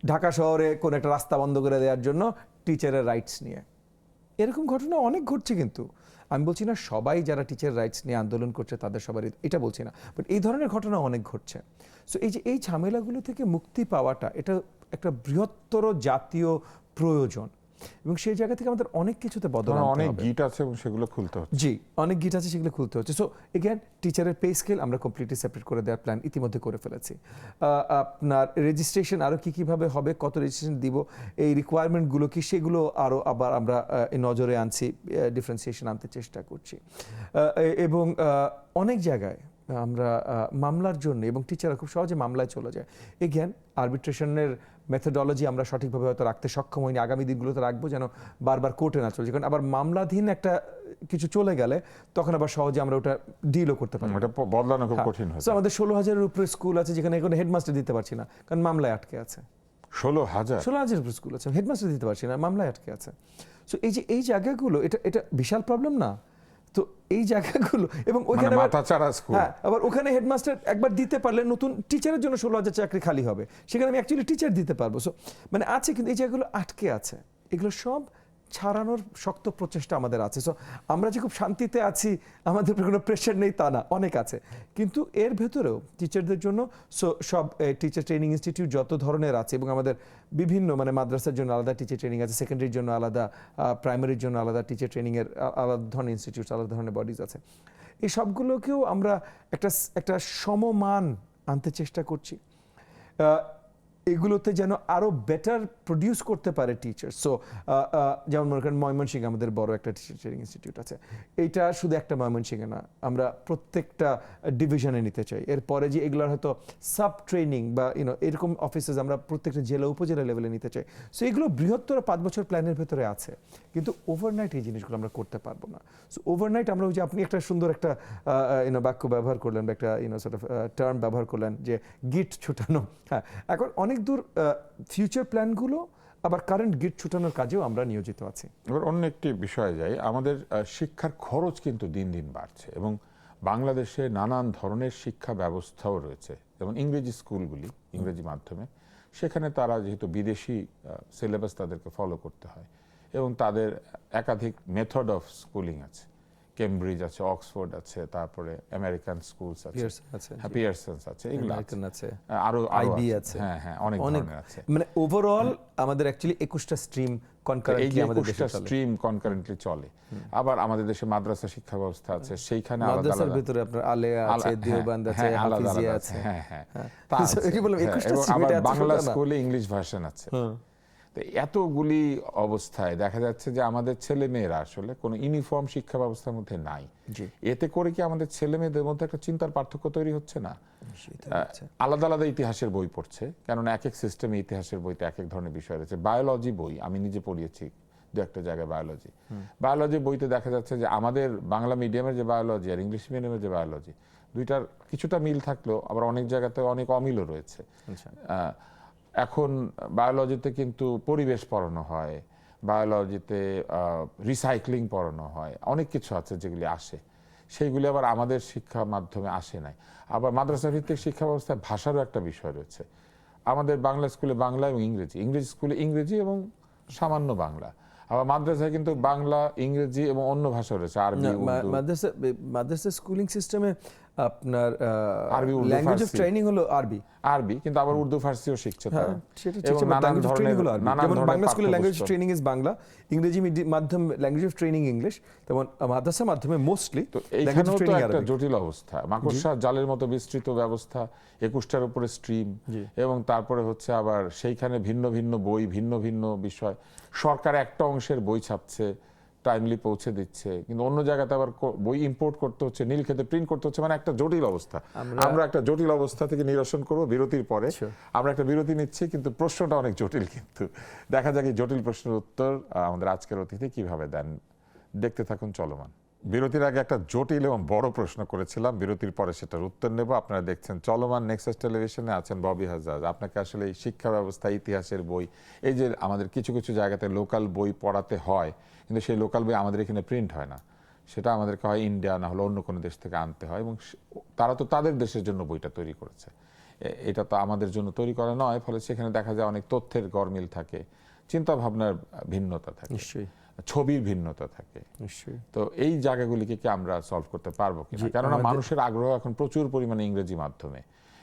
[SPEAKER 2] ঢাকা শহরে কোন একটা রাস্তা বন্ধ করে দেওয়ার জন্য টিচারের রাইটস নিয়ে, এরকম ঘটনা অনেক ঘটছে। কিন্তু আমি বলছি না সবাই যারা টিচার রাইটস নিয়ে আন্দোলন করছে তাদের সবারই, এটা বলছি না, বাট এই ধরনের ঘটনা অনেক ঘটছে। সো এই যে এই ঝামেলাগুলো থেকে মুক্তি পাওয়াটা, এটা একটা বৃহত্তর জাতীয় প্রয়োজন, এবং সেই জায়গা থেকে আমাদের অনেক কিছুতে বদল আনতে হবে।
[SPEAKER 1] অনেক গিট আছে এবং সেগুলো খুলতে হচ্ছে।
[SPEAKER 2] জি, অনেক গিট আছে, সেগুলো খুলতে হচ্ছে। সো এগেন টিচারের পে স্কেল আমরা কমপ্লিটলি সেপারেট করে দেওয়ার প্ল্যান ইতিমধ্যে করে ফেলেছি। আপনার রেজিস্ট্রেশন আরও কীভাবে হবে, কত রেজিস্ট্রেশন দিব, এই রিকোয়ারমেন্টগুলো কি, সেগুলো আরও আবার আমরা নজরে আনছি, ডিফারেন্সিয়েশন আনতে চেষ্টা করছি। এবং অনেক জায়গায় আমরা মামলার জন্য, এবং টিচাররা খুব সহজে মামলায় চলে যায়, এগেন আরবিট্রেশনের মেথোডোলজি আমরা সঠিকভাবে হয়তো রাখতে সক্ষম হইনি, আগামী দিনগুলোতে রাখবো যেন বারবার কোর্টে না চলছে, কারণ আবার মামলাধীন একটা কিছু চলে গেলে তখন আবার সহজে আমরা ওটা ডিলও করতে পারি,
[SPEAKER 1] ওটা বদলানো খুব কঠিন হয়।
[SPEAKER 2] আমাদের 16,000-এর উপরে স্কুল আছে যেখানে কোনো হেডমাস্টার দিতে পারছি না, কারণ মামলায় আটকে আছে। 16,000-এর উপরে স্কুল আছে, হেডমাস্টার দিতে পারছি না, মামলায় আটকে আছে। সো এই যে এই জায়গাগুলো, এটা বিশাল প্রবলেম না? তো এই জায়গাগুলো, এবং ওইখানে হ্যাঁ, আবার ওখানে হেডমাস্টার একবার দিতে পারলে নতুন টিচারের জন্য 16,000 চাকরি খালি হবে, সেখানে আমি অ্যাকচুয়ালি টিচার দিতে পারবো। সো মানে আছে, কিন্তু এই জায়গাগুলো আটকে আছে, এগুলো সব ছাড়ানোর শক্ত প্রচেষ্টা আমাদের আছে। সো আমরা যে খুব শান্তিতে আছি, আমাদের কোনো প্রেশার নেই তা না, অনেক আছে, কিন্তু এর ভেতরেও টিচারদের জন্য সব টিচার ট্রেনিং ইনস্টিটিউট যত ধরনের আছে, এবং আমাদের বিভিন্ন মানে মাদ্রাসার জন্য আলাদা টিচার ট্রেনিং আছে, সেকেন্ডারির জন্য আলাদা, প্রাইমারির জন্য আলাদা টিচার ট্রেনিংয়ের আলাদা ধরনের ইনস্টিটিউট, আলাদা ধরনের বডিজ আছে। এই সবগুলোকেও আমরা একটা সমমান আনতে চেষ্টা করছি। এগুলোতে যেন আরো বেটার প্রডিউস করতে পারে টিচার। সো যেমন মনে করেন ময়মনসিংহে আমাদের বড় একটা টিচার ট্রেনিং ইনস্টিটিউট আছে, এইটা শুধু একটা ময়মনসিংহে না, আমরা প্রত্যেকটা ডিভিশনে নিতে চাই। এরপরে যে এগুলোর হয়তো সাব ট্রেনিং বা এরকম অফিসেস আমরা প্রত্যেকটা জেলা উপজেলা লেভেলে নিতে চাই। সো এগুলো বৃহত্তর 5 বছর প্ল্যানের ভেতরে আছে, কিন্তু ওভারনাইট এই জিনিসগুলো আমরা করতে পারবো না। সো ওভারনাইট আমরা ওই যে আপনি একটা সুন্দর একটা বাক্য ব্যবহার করলেন বা একটা সর্ট অফ টার্ম ব্যবহার করলেন যে গিট ছুটানো। হ্যাঁ, এখন অনেক দূর ফিউচার প্ল্যানগুলো আবার কারেন্ট গিট ছুটানোর কাজেও আমরা নিয়োজিত আছি।
[SPEAKER 1] এবার অন্য একটি বিষয়ে যাই, আমাদের শিক্ষার খরচ কিন্তু দিন দিন বাড়ছে এবং বাংলাদেশে নানান ধরনের শিক্ষা ব্যবস্থাও রয়েছে, যেমন ইংরেজি স্কুলগুলি, ইংরেজি মাধ্যমে, সেখানে তারা যেহেতু বিদেশি সিলেবাস তাদেরকে ফলো করতে হয় এবং তাদের একাধিক মেথড অফ স্কুলিং আছে, কেমব্রিজ আছে, অক্সফোর্ড আছে, তারপরে আমেরিকান স্কুলস আছে, পিয়ারসন্স আছে, এগুলো আছে, আরো
[SPEAKER 2] আইবি আছে,
[SPEAKER 1] হ্যাঁ হ্যাঁ, অনেক ধরনের আছে।
[SPEAKER 2] মানে ওভারঅল আমাদের অ্যাকচুয়ালি 21টা স্ট্রিম কনকারেন্টলি আমাদের দেশে চলে।
[SPEAKER 1] স্ট্রিম কনকারেন্টলি চলে। আবার আমাদের দেশে মাদ্রাসা শিক্ষা ব্যবস্থা আছে, সেইখানে আলাদা আলাদা,
[SPEAKER 2] মাদ্রাসার ভিতরে আপনার আলেয়া আছে, দেওবান্দ আছে, হাফিজিয়া আছে,
[SPEAKER 1] হ্যাঁ হ্যাঁ,
[SPEAKER 2] এই বললাম 21টা
[SPEAKER 1] আবার বাংলা স্কুলে ইংলিশ ভার্সন আছে। তো এতগুলি অবস্থায় দেখা যাচ্ছে যে আমাদের ছেলে মেয়েরা আসলে কোনো ইউনিফর্ম শিক্ষা ব্যবস্থার মধ্যে নাই। এতে করে কি আমাদের ছেলে মেয়েদের মধ্যে একটা চিন্তার পার্থক্য তৈরি হচ্ছে না? আলাদা আলাদা ইতিহাসের বই পড়ছে, কেননা এক এক সিস্টেমে ইতিহাসের বইতে এক এক ধরনের বিষয় রয়েছে। বায়োলজি বই আমি নিজে পড়িয়েছি দু একটা জায়গায়, বায়োলজি বইতে দেখা যাচ্ছে যে আমাদের বাংলা মিডিয়ামের যে বায়োলজি আর ইংলিশ মিডিয়ামের যে বায়োলজি, দুইটার কিছুটা মিল থাকলেও আবার অনেক জায়গাতে অনেক অমিলও রয়েছে। এখন বায়োলজিতে কিন্তু পরিবেশ পড়ানো হয়, বায়োলজিতে রিসাইক্লিং পড়ানো হয়, অনেক কিছু আছে যেগুলি আসে, সেইগুলি আবার আমাদের শিক্ষা মাধ্যমে আসে নাই। আবার মাদ্রাসা ভিত্তিক শিক্ষা ব্যবস্থায় ভাষারও একটা বিষয় রয়েছে। আমাদের বাংলা স্কুলে বাংলা এবং ইংরেজি, ইংরেজি স্কুলে ইংরেজি এবং সামান্য বাংলা, আবার মাদ্রাসায় কিন্তু বাংলা, ইংরেজি এবং অন্য ভাষা রয়েছে, আরবি, উর্দু।
[SPEAKER 2] মাদ্রাসা স্কুলিং সিস্টেমে আপনার
[SPEAKER 1] আরবি,
[SPEAKER 2] ল্যাঙ্গুয়েজ অফ ট্রেনিং হলো আরবি,
[SPEAKER 1] কিন্তু আবার উর্দু ফার্সিও শিখছে তারা।
[SPEAKER 2] এবং নানান ধরনের বাংলা স্কুলে language of training is Bangla, ইংরেজি মাধ্যম ল্যাঙ্গুয়েজ অফ ট্রেনিং ইংলিশ, তেমন মাদ্রাসা মাধ্যমে মোস্টলি।
[SPEAKER 1] তো এইখানেও তো একটা জটিল অবস্থা, মাকড়সা জালের মতো বিস্তৃত ব্যবস্থা, 21টার উপরে স্ট্রিম, এবং তারপরে হচ্ছে আবার সেইখানে ভিন্ন ভিন্ন বই, ভিন্ন ভিন্ন বিষয়। সরকার একটা অংশের বই ছাপছে, টাইমলি পৌঁছে দিচ্ছে, কিন্তু অন্য জায়গাতে আবার বই ইম্পোর্ট করতে হচ্ছে, নীলক্ষেতে প্রিন্ট করতে হচ্ছে, মানে একটা জটিল অবস্থা। আমরা একটা জটিল অবস্থা থেকে নিরসন করবো বিরতির পরে। আমরা একটা বিরতি নিচ্ছি, কিন্তু প্রশ্নটা অনেক জটিল, কিন্তু দেখা যাক এই জটিল প্রশ্নের উত্তর আমাদের আজকের অতিথি কিভাবে দেন। দেখতে থাকুন চলমান। বিরতির আগে একটা জটিল এবং বড় প্রশ্ন করেছিলাম, বিরতির পরে সেটার উত্তর নেব। আপনারা দেখছেন চলমান, নেক্সাস টেলিভিশনে, আছেন ববি হাজ্জাজ। আপনাকে আসলে এই শিক্ষা ব্যবস্থা, ইতিহাসের বই, এই যে আমাদের কিছু কিছু জায়গাতে লোকাল বই পড়াতে হয়, কিন্তু সেই লোকাল বই আমাদের এখানে প্রিন্ট হয় না, সেটা আমাদেরকে হয় ইন্ডিয়া না হলে অন্য কোনো দেশ থেকে আনতে হয়, এবং তারা তো তাদের দেশের জন্য বইটা তৈরি করেছে, এটা তো আমাদের জন্য তৈরি করা নয়। ফলে সেখানে দেখা যায় অনেক তথ্যের গরমিল থাকে, চিন্তা ভাবনার ভিন্নতা থাকে, ছবির ভিন্নতা থাকে। তো এই জায়গাগুলিকে কি আমরা সলভ করতে পারবো কিনা? কেননা মানুষের আগ্রহ এখন প্রচুর পরিমাণে ইংরেজি মাধ্যমে,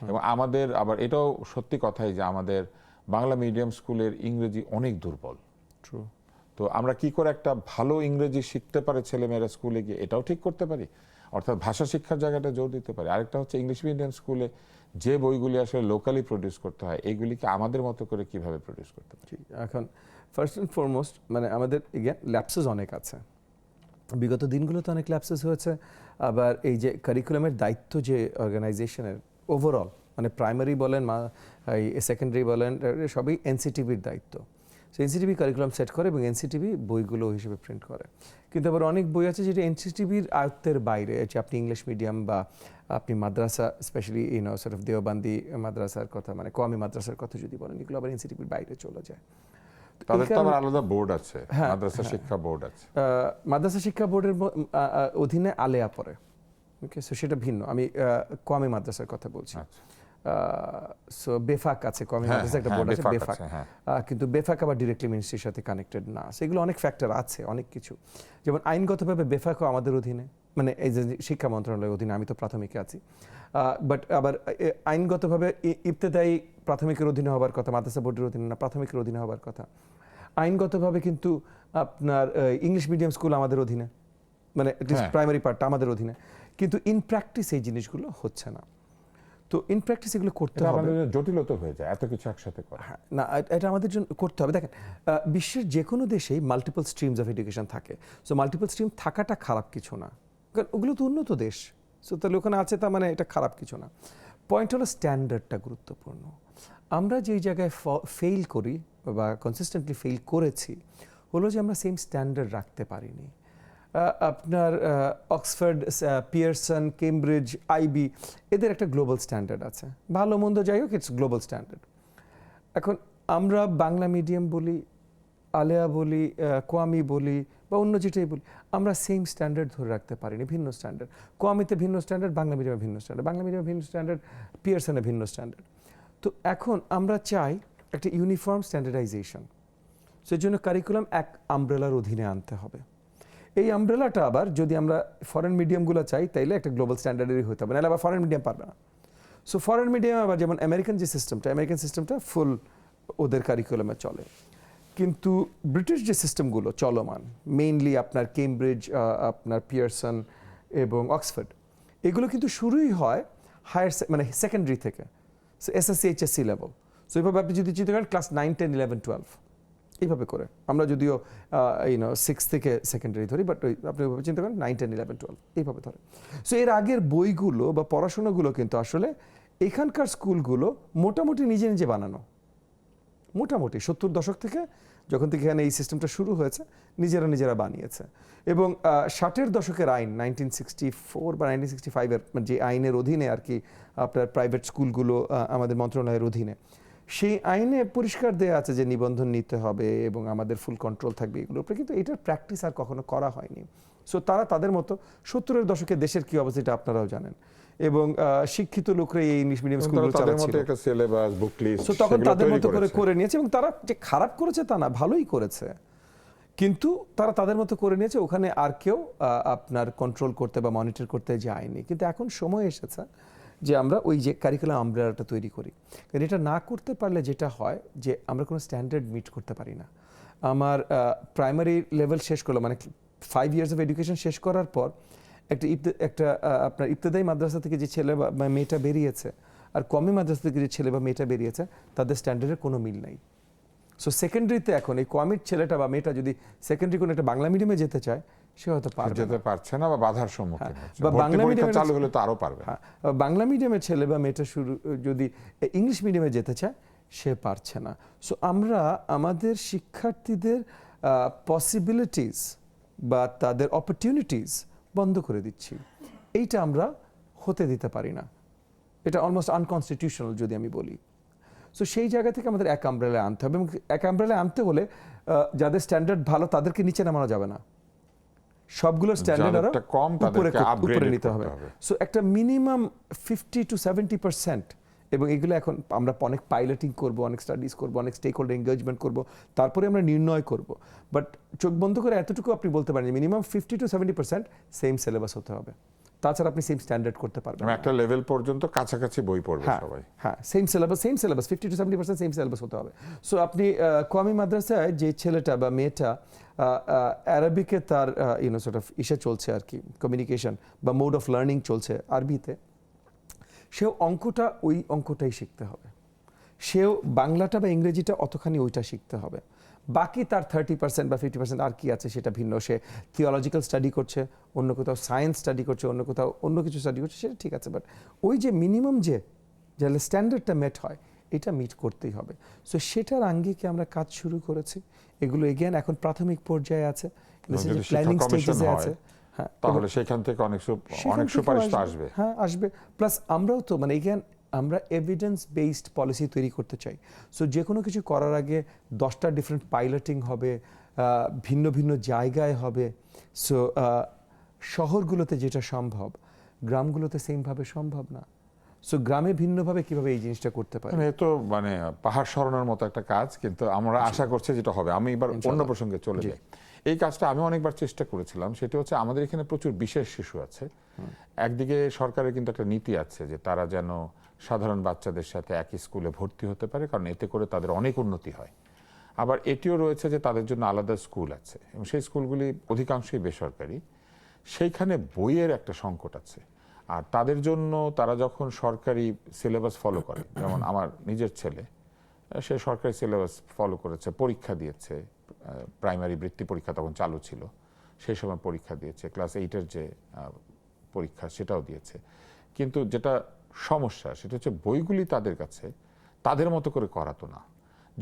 [SPEAKER 1] এবং আমাদের আবার এটাও সত্যি কথাই যে আমাদের বাংলা মিডিয়াম স্কুলের ইংরেজি অনেক দুর্বল। তো আমরা কি করে একটা ভালো ইংরেজি শিখতে পারে ছেলেমেয়েরা স্কুলে গিয়ে, এটাও ঠিক করতে পারি, অর্থাৎ ভাষা শিক্ষার জায়গাটা জোর দিতে পারি। আরেকটা হচ্ছে ইংলিশ মিডিয়াম স্কুলে যে বইগুলি আসলে লোকালি প্রডিউস করতে হয়, এইগুলিকে আমাদের মতো করে কিভাবে প্রডিউস করতে পারি।
[SPEAKER 2] এখন ফার্স্ট অ্যান্ড ফরমোস্ট মানে আমাদের ল্যাপসেস অনেক আছে, বিগত দিনগুলোতে অনেক ল্যাপসেস হয়েছে। আবার এই যে কারিকুলামের দায়িত্ব যে অর্গানাইজেশনের ওভারঅল, মানে প্রাইমারি বলেন, সেকেন্ডারি বলেন, সবই এনসিটিভির দায়িত্ব। সো এনসিটিভি কারিকুলাম সেট করে এবং এনসিটিভি বইগুলো হিসেবে প্রিন্ট করে। কিন্তু আবার অনেক বই আছে যেটা এনসিটিভির আয়ত্তের বাইরে, যে আপনি ইংলিশ মিডিয়াম বা আপনি মাদ্রাসা, স্পেশালি সর্ট অফ দেওবান্দি মাদ্রাসার কথা, মানে কওমি মাদ্রাসার কথা যদি বলেন, এগুলো আবার এনসিটিভির বাইরে চলে যায়।
[SPEAKER 1] তাদের তো আবার আলাদা বোর্ড আছে, মাদ্রাসা শিক্ষা বোর্ড আছে।
[SPEAKER 2] মাদ্রাসা শিক্ষা বোর্ডের অধীনে আলেয়া পড়ে, ওকে, সো সেটা ভিন্ন। আমি কওমি মাদ্রাসার কথা বলছি। সো বেফাক আছে, কওমি মাদ্রাসা একটা বোর্ড আছে, বেফাক, কিন্তু বেফাক আবার ডিরেক্টলি মিনিস্ট্রির সাথে কানেক্টেড না। সেগুলো অনেক ফ্যাক্টর আছে, অনেক কিছু। যেমন আইনগতভাবে বেফাকও আমাদের অধীনে, মানে এই যে শিক্ষা মন্ত্রণালয়ের অধীনে, আমি তো প্রাথমিকে আছি, বাট আবার আইনগতভাবে ইবতেদায়ী প্রাথমিকের অধীনে হবার কথা, মাদ্রাসা বোর্ডের অধীনে না, প্রাথমিকের অধীনে হবার কথা। আইনগতভাবে কিন্তু আপনার ইংলিশ মিডিয়াম স্কুল আমাদের অধীনে, মানে প্রাইমারি পার্টটা আমাদের অধীনে, কিন্তু ইন প্র্যাকটিস এই জিনিসগুলো হচ্ছে না। তো ইন প্র্যাকটিস এগুলো করতে
[SPEAKER 1] এটা
[SPEAKER 2] হবে।
[SPEAKER 1] আমাদের জন্য জটিলতা হয়ে যায় এত কিছু একসাথে করা।
[SPEAKER 2] হ্যাঁ, না এটা আমাদের জন্য করতে হবে। দেখেন বিশ্বের যে কোনো দেশেই মাল্টিপল স্ট্রিমস অফ এডুকেশন থাকে। সো মাল্টিপল স্ট্রিম থাকাটা খারাপ কিছু না, কারণ ওগুলো তো উন্নত দেশ। সো তাহলে ওখানে আছে তার মানে এটা খারাপ কিছু না। পয়েন্ট হলো স্ট্যান্ডার্ডটা গুরুত্বপূর্ণ। আমরা যেই জায়গায় ফেইল করি বা কনসিস্টেন্টলি ফেইল করেছি হলো যে আমরা সেম স্ট্যান্ডার্ড রাখতে পারিনি। আপনার অক্সফোর্ড, পিয়ারসন, কেমব্রিজ, আইবি এদের একটা গ্লোবাল স্ট্যান্ডার্ড আছে, ভালো মন্দ যাই হোক, ইটস গ্লোবাল স্ট্যান্ডার্ড। এখন আমরা বাংলা মিডিয়াম বলি, আলেয়া বলি, কোয়ামি বলি বা অন্য যেটাই বলি, আমরা সেম স্ট্যান্ডার্ড ধরে রাখতে পারিনি, ভিন্ন স্ট্যান্ডার্ড। কোয়ামিতে ভিন্ন স্ট্যান্ডার্ড, বাংলা মিডিয়ামে ভিন্ন স্ট্যান্ডার্ড, বাংলা মিডিয়ামে ভিন্ন স্ট্যান্ডার্ড, পিয়ারসনে ভিন্ন স্ট্যান্ডার্ড। তো এখন আমরা চাই একটা ইউনিফর্ম স্ট্যান্ডার্ডাইজেশন। সেই জন্য কারিকুলাম এক আমব্রেলার অধীনে আনতে হবে। এই আমব্রেলাটা আবার যদি আমরা ফরেন মিডিয়ামগুলো চাই তাইলে একটা গ্লোবাল স্ট্যান্ডার্ডেরই হতে হবে, নাহলে আবার ফরেন মিডিয়াম পারবে না। সো ফরেন মিডিয়াম আবার যেমন আমেরিকান সিস্টেমটা ফুল ওদের কারিকুলামে চলে, কিন্তু ব্রিটিশ যে সিস্টেমগুলো চলমান, মেইনলি আপনার কেমব্রিজ, আপনার পিয়ারসন এবং অক্সফোর্ড, এগুলো কিন্তু শুরুই হয় হায়ার মানে সেকেন্ডারি থেকে, এসএসসি এইচএসসি লেভেল। সো এইভাবে আপনি যদি চিন্তা করেন ক্লাস 9, 10, 11, 12 এইভাবে করে, আমরা যদিও 6 থেকে সেকেন্ডারি ধরি, বাট আপনি চিন্তা করেন 9, 10, 11, 12 এইভাবে ধরে। সো এর আগের বইগুলো বা পড়াশোনাগুলো কিন্তু আসলে এখানকার স্কুলগুলো মোটামুটি নিজে নিজে বানানো, মোটামুটি 70 দশক থেকে যখন থেকে এখানে এই সিস্টেমটা শুরু হয়েছে নিজেরা বানিয়েছে। এবং 60-এর দশকের আইন 1964 বা 1965-এর যে আইনের অধীনে আর কি আপনার প্রাইভেট স্কুলগুলো আমাদের মন্ত্রণালয়ের অধীনে, সেই আইনে পরিষ্কার দেওয়া আছে যে নিবন্ধন নিতে হবে এবং আমাদের ফুল কন্ট্রোল থাকবে এগুলোর উপরে, কিন্তু এটার প্র্যাকটিস আর কখনো করা হয়নি। সো তারা তাদের মতো 70-এর দশকে দেশের কি অবস্থা এটা আপনারাও জানেন, এবং শিক্ষিত লোকরা এই ইংলিশ মিডিয়াম স্কুলগুলো চালাচ্ছিল।
[SPEAKER 1] একটা সিলেবাস, বুক লিস্ট,
[SPEAKER 2] সো তখন তাদের মতো করে নিয়েছে, এবং তারা যে খারাপ করেছে তা না, ভালোই করেছে, কিন্তু তারা তাদের মতো করে নিয়েছে। ওখানে আর কেউ আপনার কন্ট্রোল করতে বা মনিটর করতে যায়নি। কিন্তু এখন সময় এসেছে যে আমরা ওই যে কারিকুলাম আমব্রেলাটা তৈরি করি, কারণ এটা না করতে পারলে যেটা হয় যে আমরা কোনো স্ট্যান্ডার্ড মিট করতে পারি না। আমার প্রাইমারি লেভেল শেষ করলো, মানে 5 ইয়ার্স অফ এডুকেশন শেষ করার পর একটা আপনার ইবতেদায়ী মাদ্রাসা থেকে যে ছেলে বা মেয়েটা বেরিয়েছে আর কমি মাদ্রাসা থেকে যে ছেলে বা মেয়েটা বেরিয়েছে তাদের স্ট্যান্ডার্ডের কোনো মিল নাই। সো সেকেন্ডারিতে এখন এই কমিট ছেলেটা বা মেয়েটা যদি সেকেন্ডারি কোনো একটা বাংলা মিডিয়ামে যেতে চায়, সে হয়তো
[SPEAKER 1] যেতে পারছে না বা বাধার সম্মুখীন হচ্ছে,
[SPEAKER 2] বা বাংলা মিডিয়ামে
[SPEAKER 1] চালু হলে তো আরো পারবে।
[SPEAKER 2] বাংলা মিডিয়ামের ছেলে বা মেয়েটা যদি ইংলিশ মিডিয়ামে যেতে চায় সে পারছে না। সো আমরা আমাদের শিক্ষার্থীদের পসিবিলিটিস বা তাদের অপরচুনিটিস বন্ধ করে দিচ্ছি, এইটা আমরা হতে দিতে পারি না। এটা অলমোস্ট আনকনস্টিটিউশনাল যদি আমি বলি। সো সেই জায়গা থেকে আমাদের এক আমব্রেলায় আনতে হবে, এবং এক আমব্রেলায় আনতে হলে যাদের স্ট্যান্ডার্ড ভালো তাদেরকে নিচে নামানো যাবে না, সবগুলোর স্ট্যান্ডার্ড আরো উপরে নিতে হবে। সো একটা মিনিমাম 50 to 70%, এবং এগুলো এখন আমরা অনেক পাইলটিং করব, অনেক স্টাডিজ করব, অনেক স্টেক হোল্ডার এনগেজমেন্ট করব, তারপরে আমরা নির্ণয় করব। বাট চোখ বন্ধ করে এতটুকু আপনি বলতে পারেন মিনিমাম 50 to 70% সেম সিলেবাস হতে হবে, তাছাড়া আপনি সেম স্ট্যান্ডার্ড করতে পারবেন না।
[SPEAKER 1] একটা লেভেল পর্যন্ত কাছাকাছি বই পড়বে সবাই।
[SPEAKER 2] হ্যাঁ, same syllabus 50 to 70% same syllabus হতে হবে। সো আপনি কোয়ামি মাদ্রাসায় যে ছেলেটা বা মেয়েটা অ্যারাবিকে তার সর্ট অফ ইসে চলছে আর কি, কমিউনিকেশন বা মোড অফ লার্নিং চলছে আরবিতে, সেও ওই অঙ্কটাই শিখতে হবে, সেও বাংলাটা বা ইংরেজিটা অতখানি ওইটা শিখতে হবে। বাকি তার 30% বা 50% আর কি আছে সেটা ভিন্ন, সে থিওলজিক্যাল স্টাডি করছে, অন্য কোথাও সায়েন্স স্টাডি করছে, অন্য কোথাও অন্য কিছু স্টাডি করছে, সেটা ঠিক আছে। বাট ওই যে মিনিমাম যে স্ট্যান্ডার্ডটা মেট হয় এটা মিট করতেই হবে। সো সেটার আঙ্গিকে আমরা কাজ শুরু করেছি। এগুলো এগেন এখন প্রাথমিক পর্যায়ে আছে, প্ল্যানিং স্টেজে আছে।
[SPEAKER 1] হ্যাঁ, তাহলে সেখান থেকে অনেক সুপারিশ আসবে।
[SPEAKER 2] হ্যাঁ, আসবে। প্লাস আমরাও তো মানে এগেন আমরা এভিডেন্স বেসড পলিসি তৈরি করতে চাই। সো যে কোনো কিছু করার আগে 10টা ডিফারেন্ট পাইলটিং হবে, ভিন্ন ভিন্ন জায়গায় হবে। সো শহরগুলোতে যেটা সম্ভব গ্রামগুলোতে সেমভাবে সম্ভব না। সো গ্রামে ভিন্নভাবে কিভাবে এই জিনিসটা করতে পারে,
[SPEAKER 1] এ তো মানে পাহাড় সরানোর মতো একটা কাজ, কিন্তু আমরা আশা করছি যেটা হবে। আমি এবার অন্য প্রসঙ্গে চলে যাই। এই কাজটা আমি অনেকবার চেষ্টা করেছিলাম, সেটা হচ্ছে আমাদের এখানে প্রচুর বিশেষ শিশু আছে। একদিকে সরকারের কিন্তু একটা নীতি আছে যে তারা যেন সাধারণ বাচ্চাদের সাথে একই স্কুলে ভর্তি হতে পারে, কারণ এতে করে তাদের অনেক উন্নতি হয়। আবার এটিও রয়েছে যে তাদের জন্য আলাদা স্কুল আছে, এবং সেই স্কুলগুলি অধিকাংশই বেসরকারি। সেইখানে বইয়ের একটা সংকট আছে। আর তাদের জন্য তারা যখন সরকারি সিলেবাস ফলো করে, যেমন আমার নিজের ছেলে, সে সরকারি সিলেবাস ফলো করেছে, পরীক্ষা দিয়েছে, প্রাইমারি বৃত্তি পরীক্ষা তখন চালু ছিল, সেই সময় পরীক্ষা দিয়েছে, ক্লাস 8-এর যে পরীক্ষা সেটাও দিয়েছে। কিন্তু যেটা সমস্যা সেটা হচ্ছে বইগুলি তাদের কাছে তাদের মতো করে করাতো না।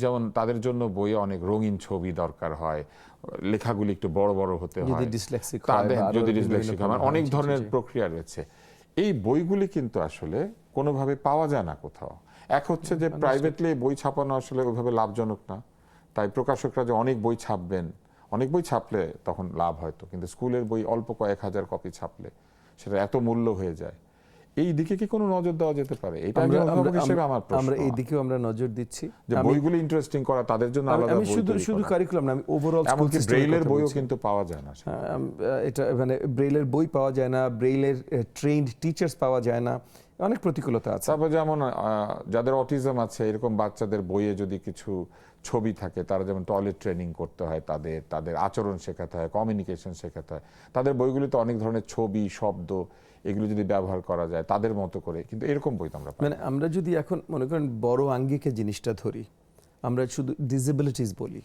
[SPEAKER 1] যেমন তাদের জন্য বইয়ে অনেক রঙিন ছবি দরকার হয়, লেখাগুলি একটু বড় বড় হতে হয়, তাদের যদি ডিসলেক্সিক হয়, অনেক ধরনের প্রক্রিয়া রয়েছে। এই বইগুলি কিন্তু আসলে কোনোভাবে পাওয়া যায় না কোথাও। এক হচ্ছে যে প্রাইভেটলি বই ছাপানো আসলে ওইভাবে লাভজনক না, তাই প্রকাশকরা যে অনেক বই ছাপবেন, অনেক বই ছাপলে তখন লাভ হয়তো, কিন্তু স্কুলের বই অল্প কয়েক হাজার কপি ছাপলে সেটা এত মূল্য হয়ে যায়। এই দিকে কি কোনো নজর দেওয়া যেতে পারে? এটা অভিভাবক হিসেবে আমার প্রশ্ন।
[SPEAKER 2] আমরা এই দিকেও আমরা নজর দিচ্ছি
[SPEAKER 1] যে বইগুলো ইন্টারেস্টিং করা, তাদের জন্য আলাদা বই তৈরি করা।
[SPEAKER 2] শুধু কারিকুলাম না, আমি ওভারঅল
[SPEAKER 1] এমনকি ব্রেইলের বইও কিন্তু পাওয়া যায় না।
[SPEAKER 2] এটা মানে ব্রেইলের বই পাওয়া যায় না, ব্রেইলের ট্রেইনড টিচার্স পাওয়া যায় না, অনেক প্রতিকূলতা আছে।
[SPEAKER 1] তারপর যেমন যাদের অটিজম আছে এরকম বাচ্চাদের বইয়ে যদি কিছু ছবি থাকে, তারা যেমন টয়লেট ট্রেনিং করতে হয়, তাদের আচরণ শেখাতে হয়, কমিউনিকেশন শেখাতে হয়, তাদের বইগুলিতে অনেক ধরনের ছবি, শব্দ, এগুলো যদি ব্যবহার করা যায় তাদের মতো করে, কিন্তু এরকম বই তো আমরা পাই না।
[SPEAKER 2] মানে আমরা যদি এখন মনে করেন বড় আঙ্গিকে জিনিসটা ধরি, আমরা শুধু ডিসেবিলিটিস বলি,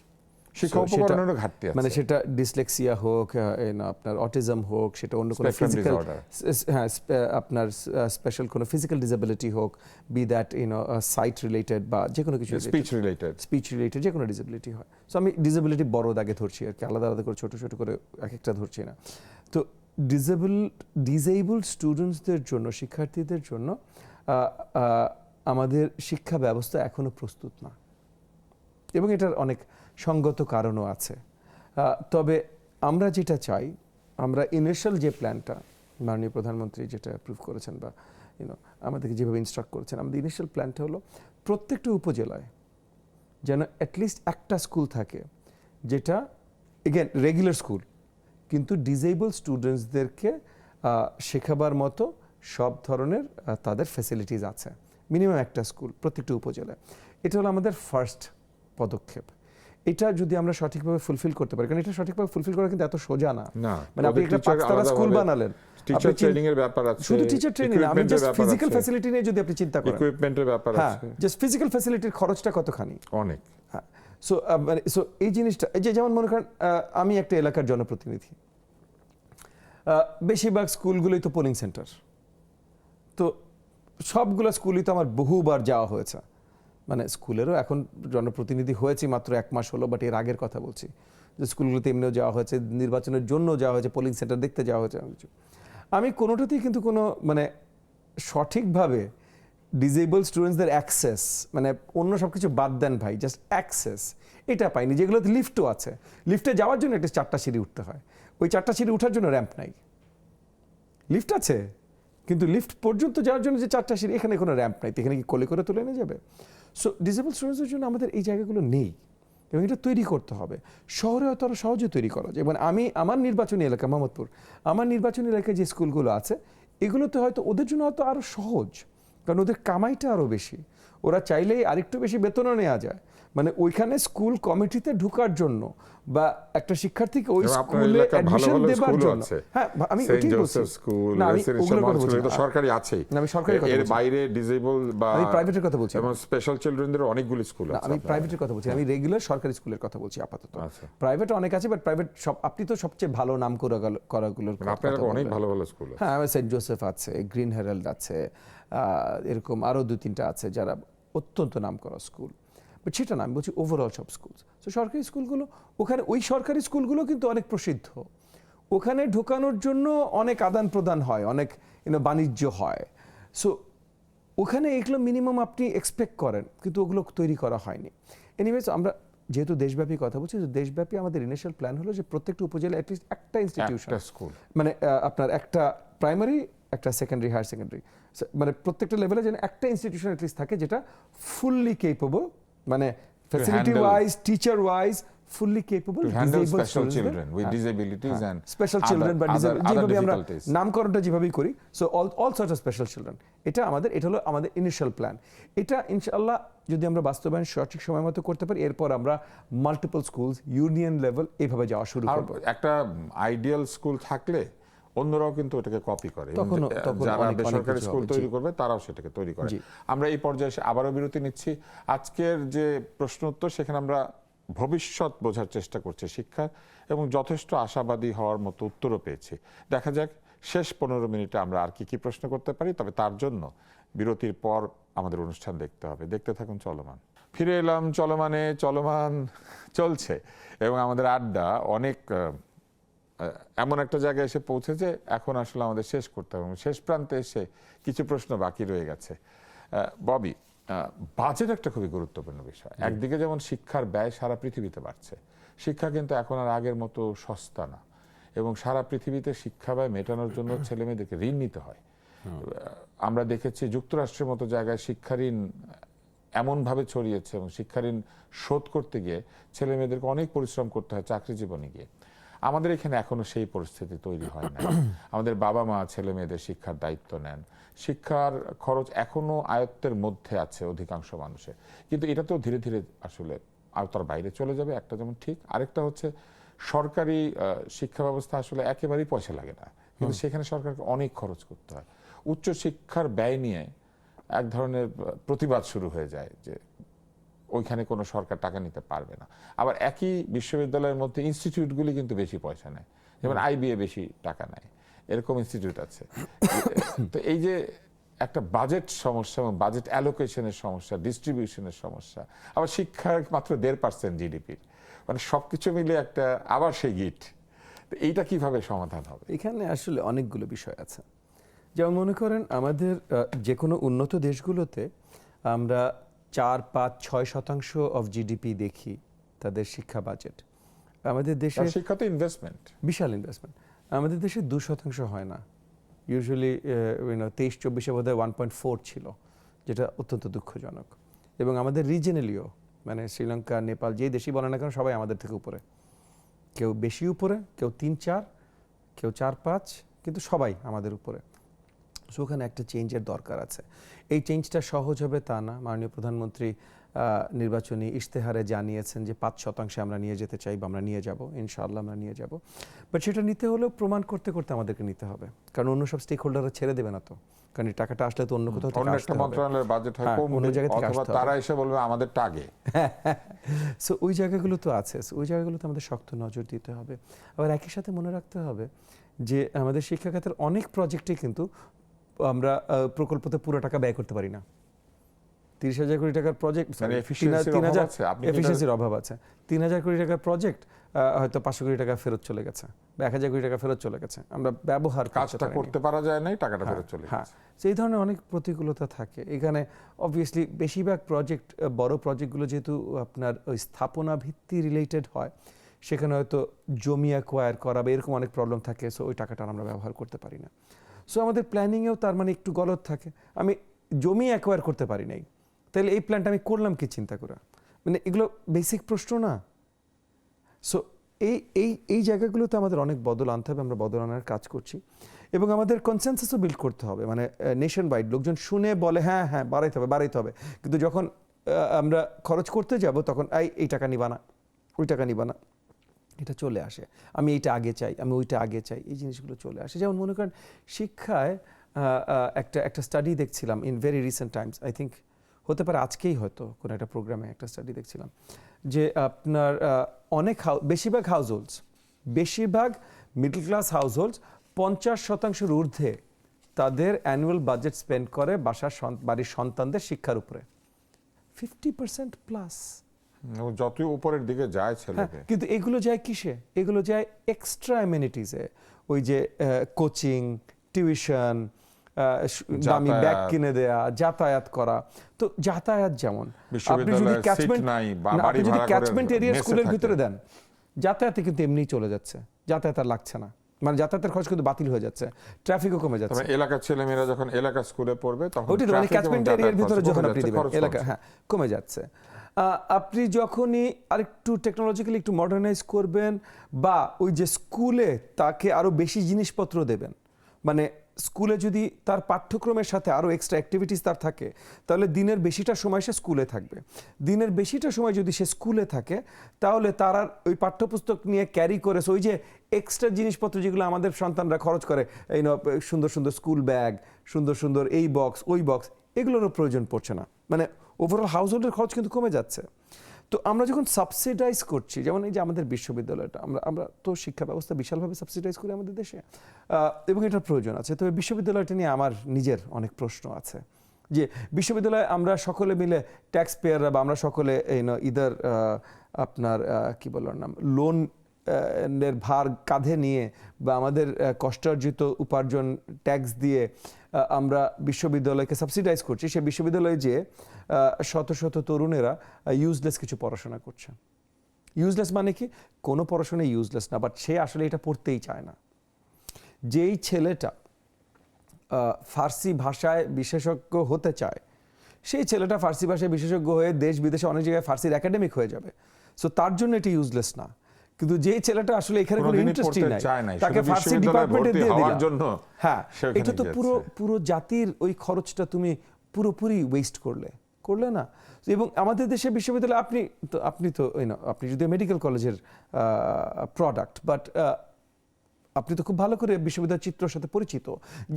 [SPEAKER 1] শিক্ষা উপকরণেরও ঘাটতি আছে।
[SPEAKER 2] মানে সেটা ডিসলেক্সিয়া হোক, আপনার অটিজম হোক, সেটা অন্য কোনো ফিজিক্যাল, হ্যাঁ আপনার স্পেশাল কোনো ফিজিক্যাল ডিসেবিলিটি হোক, বি দ্যাট সাইট রিলেটেড বা যে কোনো কিছু
[SPEAKER 1] স্পিচ রিলেটেড
[SPEAKER 2] যে কোনো ডিসেবিলিটি হয়। সো আমি ডিসেবিলিটি বড় দাগে ধরছি আর কি, আলাদা আলাদা করে ছোট ছোট করে এক একটা ধরছি না। তো ডিসেবলড স্টুডেন্টসদের জন্য, শিক্ষার্থীদের জন্য আমাদের শিক্ষা ব্যবস্থা এখনো প্রস্তুত না, এবং এটার অনেক সঙ্গত কারণও আছে। তবে আমরা যেটা চাই, আমরা ইনিশিয়াল যে প্ল্যানটা মাননীয় প্রধানমন্ত্রী যেটা অ্যাপ্রুভ করেছেন বা আমাদেরকে যেভাবে ইনস্ট্রাক্ট করেছেন, আমাদের ইনিশিয়াল প্ল্যানটা হলো প্রত্যেকটা উপজেলায় যেন অ্যাটলিস্ট একটা স্কুল থাকে যেটা এগেন রেগুলার স্কুল, কিন্তু ডিসেবল স্টুডেন্টসদেরকে শেখাবার মতো সব ধরনের তাদের ফ্যাসিলিটিস আছে, মিনিমাম একটা স্কুল প্রত্যেকটা উপজেলায়। এটা হলো আমাদের ফার্স্ট পদক্ষেপ। এটা যদি আমরা সঠিকভাবে ফুলফিল করতে পারি, কারণ এটা সঠিকভাবে ফুলফিল করা কিন্তু এত সোজা না। মানে আপনি একটা পাঁচতলা স্কুল বানালেন,
[SPEAKER 1] টিচার ট্রেনিং এর ব্যাপার আছে,
[SPEAKER 2] শুধু টিচার ট্রেনিং না, আমি জাস্ট ফিজিক্যাল ফ্যাসিলিটি নিয়ে যদি আপনি চিন্তা করেন,
[SPEAKER 1] ইকুইপমেন্টের ব্যাপার আছে,
[SPEAKER 2] জাস্ট ফিজিক্যাল ফ্যাসিলিটির খরচটা কতখানি,
[SPEAKER 1] অনেক।
[SPEAKER 2] সো এই জিনিসটা, এই যে যেমন মনে করেন আমি একটা এলাকার জনপ্রতিনিধি, বেশিরভাগ স্কুলগুলোই তো পোলিং সেন্টার, তো সবগুলো স্কুলই তো আমার বহুবার যাওয়া হয়েছে। মানে স্কুলেরও এখন জনপ্রতিনিধি হয়েছি মাত্র 1 মাস হলো, বাট এর আগের কথা বলছি, যে স্কুলগুলোতে এমনিও যাওয়া হয়েছে, নির্বাচনের জন্য যাওয়া হয়েছে, পোলিং সেন্টার দেখতে যাওয়া হয়েছে। আমি কোনোটাতেই কিন্তু কোনো মানে সঠিকভাবে ডিসেবল স্টুডেন্টসদের অ্যাক্সেস, মানে অন্য সব কিছু বাদ দেন ভাই, জাস্ট অ্যাক্সেস, এটা পাইনি। যেগুলোতে লিফটও আছে, লিফটে যাওয়ার জন্য একটা 4টা সিঁড়ি উঠতে হয়, ওই 4টা সিঁড়ি ওঠার জন্য র্যাম্প নাই। লিফট আছে কিন্তু লিফট পর্যন্ত যাওয়ার জন্য যে 4টা সিঁড়ি, এখানে কোনো র্যাম্প নাই, এখানে কি কোলে করে তুলে নিয়ে যাবে? সো ডিসেবল স্টুডেন্টসদের জন্য আমাদের এই জায়গাগুলো নেই, এবং এটা তৈরি করতে হবে। শহরে হয়তো আরও সহজে তৈরি করা যায়। মানে আমার নির্বাচনী এলাকা মোহাম্মদপুর, আমার নির্বাচনী এলাকায় যে স্কুলগুলো আছে এগুলোতে হয়তো ওদের জন্য হয়তো আরও সহজ, কারণ ওদের কামাইটা আরও বেশি, ওরা চাইলেই আরেকটু বেশি বেতনও নেওয়া যায়। মানে ওইখানে স্কুল কমিটিতে ঢোকার জন্য বা একটা শিক্ষার্থীকে ওই স্কুলে অ্যাডমিশন দেবার জন্য, হ্যাঁ আমি ওইটাই বলছি, না আমি ওগুলোর কথা বলছি না,
[SPEAKER 1] সরকারি আছে,
[SPEAKER 2] আমি সরকারি কথা
[SPEAKER 1] এর
[SPEAKER 2] বলছি,
[SPEAKER 1] বাইরে ডিসেবল বা
[SPEAKER 2] আমি প্রাইভেটের কথা বলছি,
[SPEAKER 1] এবং স্পেশাল চিলড্রেনদের অনেকগুলো স্কুল আছে।
[SPEAKER 2] আমি প্রাইভেটের কথা বলছি, আমি রেগুলার সরকারি স্কুলের কথা বলছি আপাতত। প্রাইভেট অনেক আছে, বাট প্রাইভেট সব, আপনি তো সবচেয়ে ভালো নাম করাগুলোর কথা,
[SPEAKER 1] আপনার অনেক ভালো ভালো স্কুল আছে।
[SPEAKER 2] হ্যাঁ, সেন্ট জোসেফ আছে, গ্রিন হেরাল্ড আছে, এরকম আরও 2-3টা আছে যারা অত্যন্ত নাম করা স্কুল। বাট সেটা না, আমি বলছি ওভারঅল সব স্কুল। তো সরকারি স্কুলগুলো, ওখানে ওই সরকারি স্কুলগুলো কিন্তু অনেক প্রসিদ্ধ, ওখানে ঢোকানোর জন্য অনেক আদান প্রদান হয়, অনেক বাণিজ্য হয়। সো ওখানে এগুলো মিনিমাম আপনি এক্সপেক্ট করেন, কিন্তু ওগুলো তৈরি করা হয়নি। এনিওয়েজ, আমরা যেহেতু দেশব্যাপী কথা বলছি, দেশব্যাপী আমাদের ইনিশিয়াল প্ল্যান হলো যে প্রত্যেকটা উপজেলায় অ্যাটলিস্ট একটা ইনস্টিটিউশন, মানে আপনার একটা প্রাইমারি, একটা সেকেন্ডারি, হায়ার সেকেন্ডারি, মানে প্রত্যেকটা লেভেলে যেন একটা ইনস্টিটিউশন অ্যাটলিস্ট থাকে যেটা ফুললি কেপেবল, মানে facility wise, teacher wise fully capable
[SPEAKER 1] special children with disabilities and
[SPEAKER 2] special children বা যেভাবে আমরা নামকরণটা যেভাবেই করি, so all sorts of special children, এটা হলো আমাদের ইনিশিয়াল প্ল্যান। এটা ইনশাআল্লাহ যদি আমরা বাস্তবায়ন সঠিক সময় মতো করতে পারি, এরপর আমরা মাল্টিপল স্কুলস, ইউনিয়ন লেভেল, এইভাবে যাওয়া শুরু করব।
[SPEAKER 1] একটা আইডিয়াল স্কুল থাকলে অন্যরাও কিন্তু ওটাকে কপি করে এবং
[SPEAKER 2] তখন
[SPEAKER 1] যারা
[SPEAKER 2] অনেক
[SPEAKER 1] বেসরকারি
[SPEAKER 2] কিছু
[SPEAKER 1] স্কুল
[SPEAKER 2] হবে,
[SPEAKER 1] তৈরি
[SPEAKER 2] জি।
[SPEAKER 1] করবে তারাও সেটাকে তৈরি করে।
[SPEAKER 2] জি।
[SPEAKER 1] আমরা এই পর্যায়ে এসে আবারও বিরতি নিচ্ছি। আজকের যে প্রশ্ন উত্তর, সেখানে আমরা ভবিষ্যৎ বোঝার চেষ্টা করছি শিক্ষা, এবং যথেষ্ট আশাবাদী হওয়ার মতো উত্তরও পেয়েছি। দেখা যাক শেষ 15 মিনিটে আমরা আর কি কি প্রশ্ন করতে পারি। তবে তার জন্য বিরতির পর আমাদের অনুষ্ঠান দেখতে হবে। দেখতে থাকুন চলমান। ফিরে এলাম চলমানে। চলমান চলছে এবং আমাদের আড্ডা অনেক এমন একটা জায়গায় এসে পৌঁছেছে, এখন আসলে আমাদের শেষ করতে হবে। শেষ প্রান্তে এসে কিছু প্রশ্ন বাকি রয়ে গেছে। ববি, বাজেট একটা খুবই গুরুত্বপূর্ণ বিষয়। একদিকে যেমন শিক্ষার ব্যয় সারা পৃথিবীতে বাড়ছে, শিক্ষা কিন্তু এখন আর আগের মতো সস্তা না, এবং সারা পৃথিবীতে শিক্ষা ব্যয় মেটানোর জন্য ছেলে মেয়েদেরকে ঋণ নিতে হয়। আমরা দেখেছি যুক্তরাষ্ট্রের মতো জায়গায় শিক্ষা ঋণ এমনভাবে ছড়িয়েছে, এবং শিক্ষা ঋণ শোধ করতে গিয়ে ছেলে মেয়েদেরকে অনেক পরিশ্রম করতে হয় চাকরি জীবনে গিয়ে। আমাদের এখানে এখনো সেই পরিস্থিতি তৈরি হয় না। আমাদের বাবা মা ছেলে মেয়েদের শিক্ষার দায়িত্ব নেন, শিক্ষার খরচ এখনো আয়ত্তের মধ্যে আছে অধিকাংশ মানুষের, কিন্তু এটা তো ধীরে ধীরে আসলে আওতার বাইরে চলে যাবে। একটা যেমন ঠিক, আরেকটা হচ্ছে সরকারি শিক্ষা ব্যবস্থা আসলে একেবারেই পয়সা লাগে না, কিন্তু সেখানে সরকারকে অনেক খরচ করতে হয়। উচ্চ শিক্ষার ব্যয় নিয়ে এক ধরনের প্রতিবাদ শুরু হয়ে যায় যে ওইখানে কোনো সরকার টাকা নিতে পারবে না। আবার একই বিশ্ববিদ্যালয়ের মধ্যে ইনস্টিটিউটগুলি কিন্তু বেশি পয়সা নেয়, যেমন আইবিএ বেশি টাকা নেয়, এরকম ইনস্টিটিউট আছে। তো এই যে একটা বাজেট সমস্যা এবং বাজেট অ্যালোকেশনের সমস্যা, ডিস্ট্রিবিউশনের সমস্যা, আবার শিক্ষার মাত্র 1.5% জিডিপির, মানে সবকিছু মিলে একটা আবার সেই গিট। তো এইটা কিভাবে সমাধান হবে?
[SPEAKER 2] এখানে আসলে অনেকগুলো বিষয় আছে। যেমন মনে করেন আমাদের যে কোনো উন্নত দেশগুলোতে আমরা 4, 5, 6% অফ জিডিপি দেখি তাদের শিক্ষা বাজেট। আমাদের দেশে
[SPEAKER 1] শিক্ষা তো ইনভেস্টমেন্ট,
[SPEAKER 2] বিশাল ইনভেস্টমেন্ট। আমাদের দেশে 2% হয় না। ইউজুয়ালি 23-24-এ বোধহয় 1.4 ছিল, যেটা অত্যন্ত দুঃখজনক। এবং আমাদের রিজনালিও, মানে শ্রীলঙ্কা, নেপাল, যেই দেশই বলে না কেন, সবাই আমাদের থেকে উপরে। কেউ বেশি উপরে, কেউ 3-4, কেউ 4-5, কিন্তু সবাই আমাদের উপরে। সো ওখানে একটা চেঞ্জের দরকার আছে। এই চেঞ্জটা সহজ হবে তা না। মাননীয় প্রধানমন্ত্রী নির্বাচনী ইশতেহারে জানিয়েছেন যে 5% আমরা নিয়ে যেতে চাই, বা আমরা নিয়ে যাব, ইনশাআল্লাহ আমরা নিয়ে যাব। বাট সেটা নিতে হলেও প্রমাণ করতে করতে আমাদেরকে নিতে হবে, কারণ অন্য সব স্টেক হোল্ডাররা ছেড়ে দেবে না তো। কারণ এই টাকাটা আসলে তো অন্য কোথাও থেকে
[SPEAKER 1] অন্য
[SPEAKER 2] আসতে
[SPEAKER 1] একটা
[SPEAKER 2] হবে।
[SPEAKER 1] মন্ত্রণালয়ের বাজেট হয়
[SPEAKER 2] হ্যাঁ,
[SPEAKER 1] কমবে,
[SPEAKER 2] অন্য জায়গা থেকে
[SPEAKER 1] অথবা
[SPEAKER 2] আসতে হবে।
[SPEAKER 1] তারা এসে বলবে আমাদের টাগে।
[SPEAKER 2] সো ওই জায়গাগুলো তো আছে, ওই জায়গাগুলোতে আমাদের শক্ত নজর দিতে হবে। আবার একই সাথে মনে রাখতে হবে যে আমাদের শিক্ষা খাতের অনেক প্রজেক্টে কিন্তু আমরা প্রকল্পতে পুরো টাকা ব্যয় করতে পারি না। 30,000 কোটি টাকার প্রজেক্ট,
[SPEAKER 1] মানে efficiency-র অভাব আছে? আপনি কি
[SPEAKER 2] এফিসিয়েন্সির অভাব আছে। 3,000 কোটি টাকার প্রজেক্ট হয়তো 500 কোটি টাকা ফেরত চলে গেছে, বা 1,000 কোটি টাকা ফেরত চলে গেছে, আমরা ব্যবহার
[SPEAKER 1] কাজটা করতে পারা যায় নাই, টাকাটা ফেরত চলে
[SPEAKER 2] হ্যাঁ,
[SPEAKER 1] গেছে।
[SPEAKER 2] সেই ধরনের অনেক প্রতিকূলতা থাকে এখানে। অবভিয়াসলি বেশিরভাগ প্রজেক্ট, বড় প্রজেক্টগুলো যেহেতু আপনার ওই স্থাপনা ভিত্তি রিলেটেড হয়, সেখানে হয়তো জমি অ্যাকোয়ার করা বা এরকম অনেক প্রবলেম থাকে। সো ওই টাকাটা আমরা ব্যবহার করতে পারি না। সো আমাদের প্ল্যানিংয়েও তার মানে একটু গলদ থাকে। আমি জমি অ্যাকোয়ার করতে পারি নাই, তাহলে এই প্ল্যানটা আমি করলাম কি চিন্তা করে? মানে এগুলো বেসিক প্রশ্ন না। সো এই এই এই জায়গাগুলোতে আমাদের অনেক বদল আনতে হবে, আমরা বদল আনার কাজ করছি। এবং আমাদের কনসেনসাসও বিল্ড করতে হবে, মানে নেশন ওয়াইড লোকজন শুনে বলে হ্যাঁ হ্যাঁ বাড়াইতে হবে, কিন্তু যখন আমরা খরচ করতে যাব তখন এই টাকা নিবা না, ওই টাকা নিবা না, এটা চলে আসে। আমি এইটা আগে চাই, আমি ওইটা আগে চাই, এই জিনিসগুলো চলে আসে। যেমন মনে করেন শিক্ষায় একটা স্টাডি দেখছিলাম in very recent Times, I think হতে পারে আজকেই, হয়তো কোনো একটা প্রোগ্রামে একটা স্টাডি দেখছিলাম যে আপনার বেশিরভাগ মিডল ক্লাস হাউসহোল্ডস 50% ঊর্ধ্বে তাদের অ্যানুয়াল বাজেট স্পেন্ড করে বাড়ির সন্তানদের শিক্ষার উপরে। 50% প্লাস।
[SPEAKER 1] যতই উপরের দিকে যায় ছেলেকে,
[SPEAKER 2] কিন্তু এগুলো যায় কিসে? এগুলো যায় এক্সট্রা অ্যামেনিটিসে। ওই যে কোচিং, টিউশন, দামি ব্যাগ কিনে দেয়া, যাতায়াত করা। তো যাতায়াত যেমন আপনি যদি ক্যাচমেন্ট এরিয়া স্কুলের ভিতরে দেন, যাতায়াতে কিন্তু এমনিই চলে যাচ্ছে, যাতায়াত আর লাগছে না, মানে যাতায়াতের খরচ কিন্তু বাতিল হয়ে যাচ্ছে, ট্রাফিকও কমে যাচ্ছে।
[SPEAKER 1] এলাকার ছেলেমেয়েরা যখন এলাকা স্কুলে পড়বে তখন
[SPEAKER 2] মানে ক্যাচমেন্ট এরিয়ার ভিতরে যখন আপনি দিবেন, এলাকা কমে যাচ্ছে। আপনি যখনই আরেকটু টেকনোলজিক্যালি একটু মডার্নাইজ করবেন, বা ওই যে স্কুলে তাকে আরো বেশি জিনিসপত্র দেবেন, মানে স্কুলে যদি তার পাঠ্যক্রমের সাথে আরো এক্সট্রা অ্যাক্টিভিটিস তার থাকে, তাহলে দিনের বেশিটা সময় সে স্কুলে থাকবে। দিনের বেশিটা সময় যদি সে স্কুলে থাকে, তাহলে তার আর ওই পাঠ্যপুস্তক নিয়ে ক্যারি করে ওই যে এক্সট্রা জিনিসপত্র যেগুলো আমাদের সন্তানরা খরচ করে, এই সুন্দর সুন্দর স্কুল ব্যাগ, সুন্দর সুন্দর এই বক্স ওই বক্স, এগুলোরও প্রয়োজন পড়ছে না। মানে ওভারঅল হাউস হোল্ডের খরচ কিন্তু কমে যাচ্ছে। তো আমরা যখন সাবসিডাইজ করছি, যেমন এই যে আমাদের বিশ্ববিদ্যালয়টা, আমরা তো শিক্ষা ব্যবস্থা বিশালভাবে সাবসিডাইজ করি আমাদের দেশে, এবং এটার প্রয়োজন আছে। তবে বিশ্ববিদ্যালয়টা নিয়ে আমার নিজের অনেক প্রশ্ন আছে, যে বিশ্ববিদ্যালয়ে আমরা সকলে মিলে ট্যাক্স পেয়াররা বা আমরা সকলে ইদার আপনার কি বলার নাম লোন এর ভার কাঁধে নিয়ে বা আমাদের কষ্টার্জিত উপার্জন ট্যাক্স দিয়ে আমরা বিশ্ববিদ্যালয়কে সাবসিডাইজ করছি। সে বিশ্ববিদ্যালয়ে যে শত শত তরুণেরা ইউজলেস কিছু পড়াশোনা করছে। ইউজলেস মানে কি? কোনো পড়াশোনা ইউজলেস না, বাট সে আসলে এটা পড়তেই চায় না। যেই ছেলেটা ফার্সি ভাষায় বিশেষজ্ঞ হতে চায়, সেই ছেলেটা ফার্সি ভাষায় বিশেষজ্ঞ হয়ে দেশ বিদেশে অনেক জায়গায় ফার্সির একাডেমিক হয়ে যাবে। সো তার জন্য এটি ইউজলেস না। কিন্তু যেই ছেলেটা আসলে এখানে কোনো ইন্টারেস্টই নাই, তাকে ফার্সি ডিপার্টমেন্টে দিয়ে দিলাম, হ্যাঁ, এটা তো পুরো জাতির ওই খরচটা তুমি পুরোপুরি ওয়েস্ট করলে না। এবং আমাদের দেশে বিশ্ববিদ্যালয়, আপনি তো আপনি যদি মেডিকেল কলেজের প্রোডাক্ট, বাট আপনি তো খুব ভালো করে বিশ্ববিদ্যালয়ের চিত্রের সাথে পরিচিত।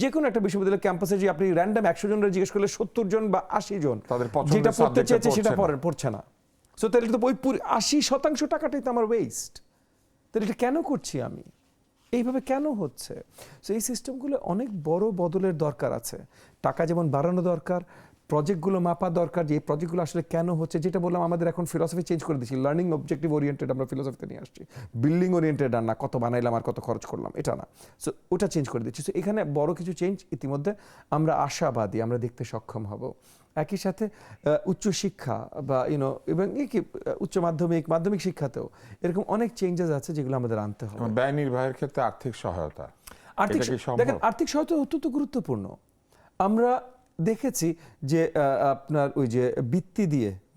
[SPEAKER 2] যে কোনো একটা বিশ্ববিদ্যালয়ের ক্যাম্পাসে যে আপনি র্যান্ডম 100 জনের জিজ্ঞেস করলে 70 জন বা 80 জন যেটা পড়তে চেয়েছে সেটা পড়ছে না। সো তাহলে তো ওই 80% টাকাটাই তো আমার ওয়েস্ট। তাহলে এটা কেন করছি আমি? এইভাবে কেন হচ্ছে? সো এই সিস্টেমগুলো অনেক বড় বদলের দরকার আছে। টাকা যেমন বাড়ানো দরকার, প্রজেক্টগুলো মাপা দরকার, যে এই প্রজেক্টগুলো আসলে কেন হচ্ছে। যেটা বললাম, আমাদের এখন ফিলসফি চেঞ্জ করে দিচ্ছি। লার্নিং অবজেক্টিভ ওরিয়েন্টেড আমরা ফিলসফিতে নিয়ে আসছি। বিল্ডিং ওরিয়েন্টেড আর না, কত বানাইলাম আর কত খরচ করলাম, এটা না। সো ওটা চেঞ্জ করে দিচ্ছি। সো এখানে বড় কিছু চেঞ্জ ইতিমধ্যে আমরা আশাবাদী, আমরা দেখতে সক্ষম হব। একই সাথে উচ্চশিক্ষা বা এবং কি মাধ্যমিক শিক্ষাতেও এরকম অনেক চেঞ্জেস আছে যেগুলো আমাদের আনতে হবে।
[SPEAKER 1] ব্যয় নির্বাহের ক্ষেত্রে আর্থিক সহায়তা,
[SPEAKER 2] দেখেন, আর্থিক সহায়তা অত্যন্ত গুরুত্বপূর্ণ। আমরা দেখেছি যে আপনার ওই যে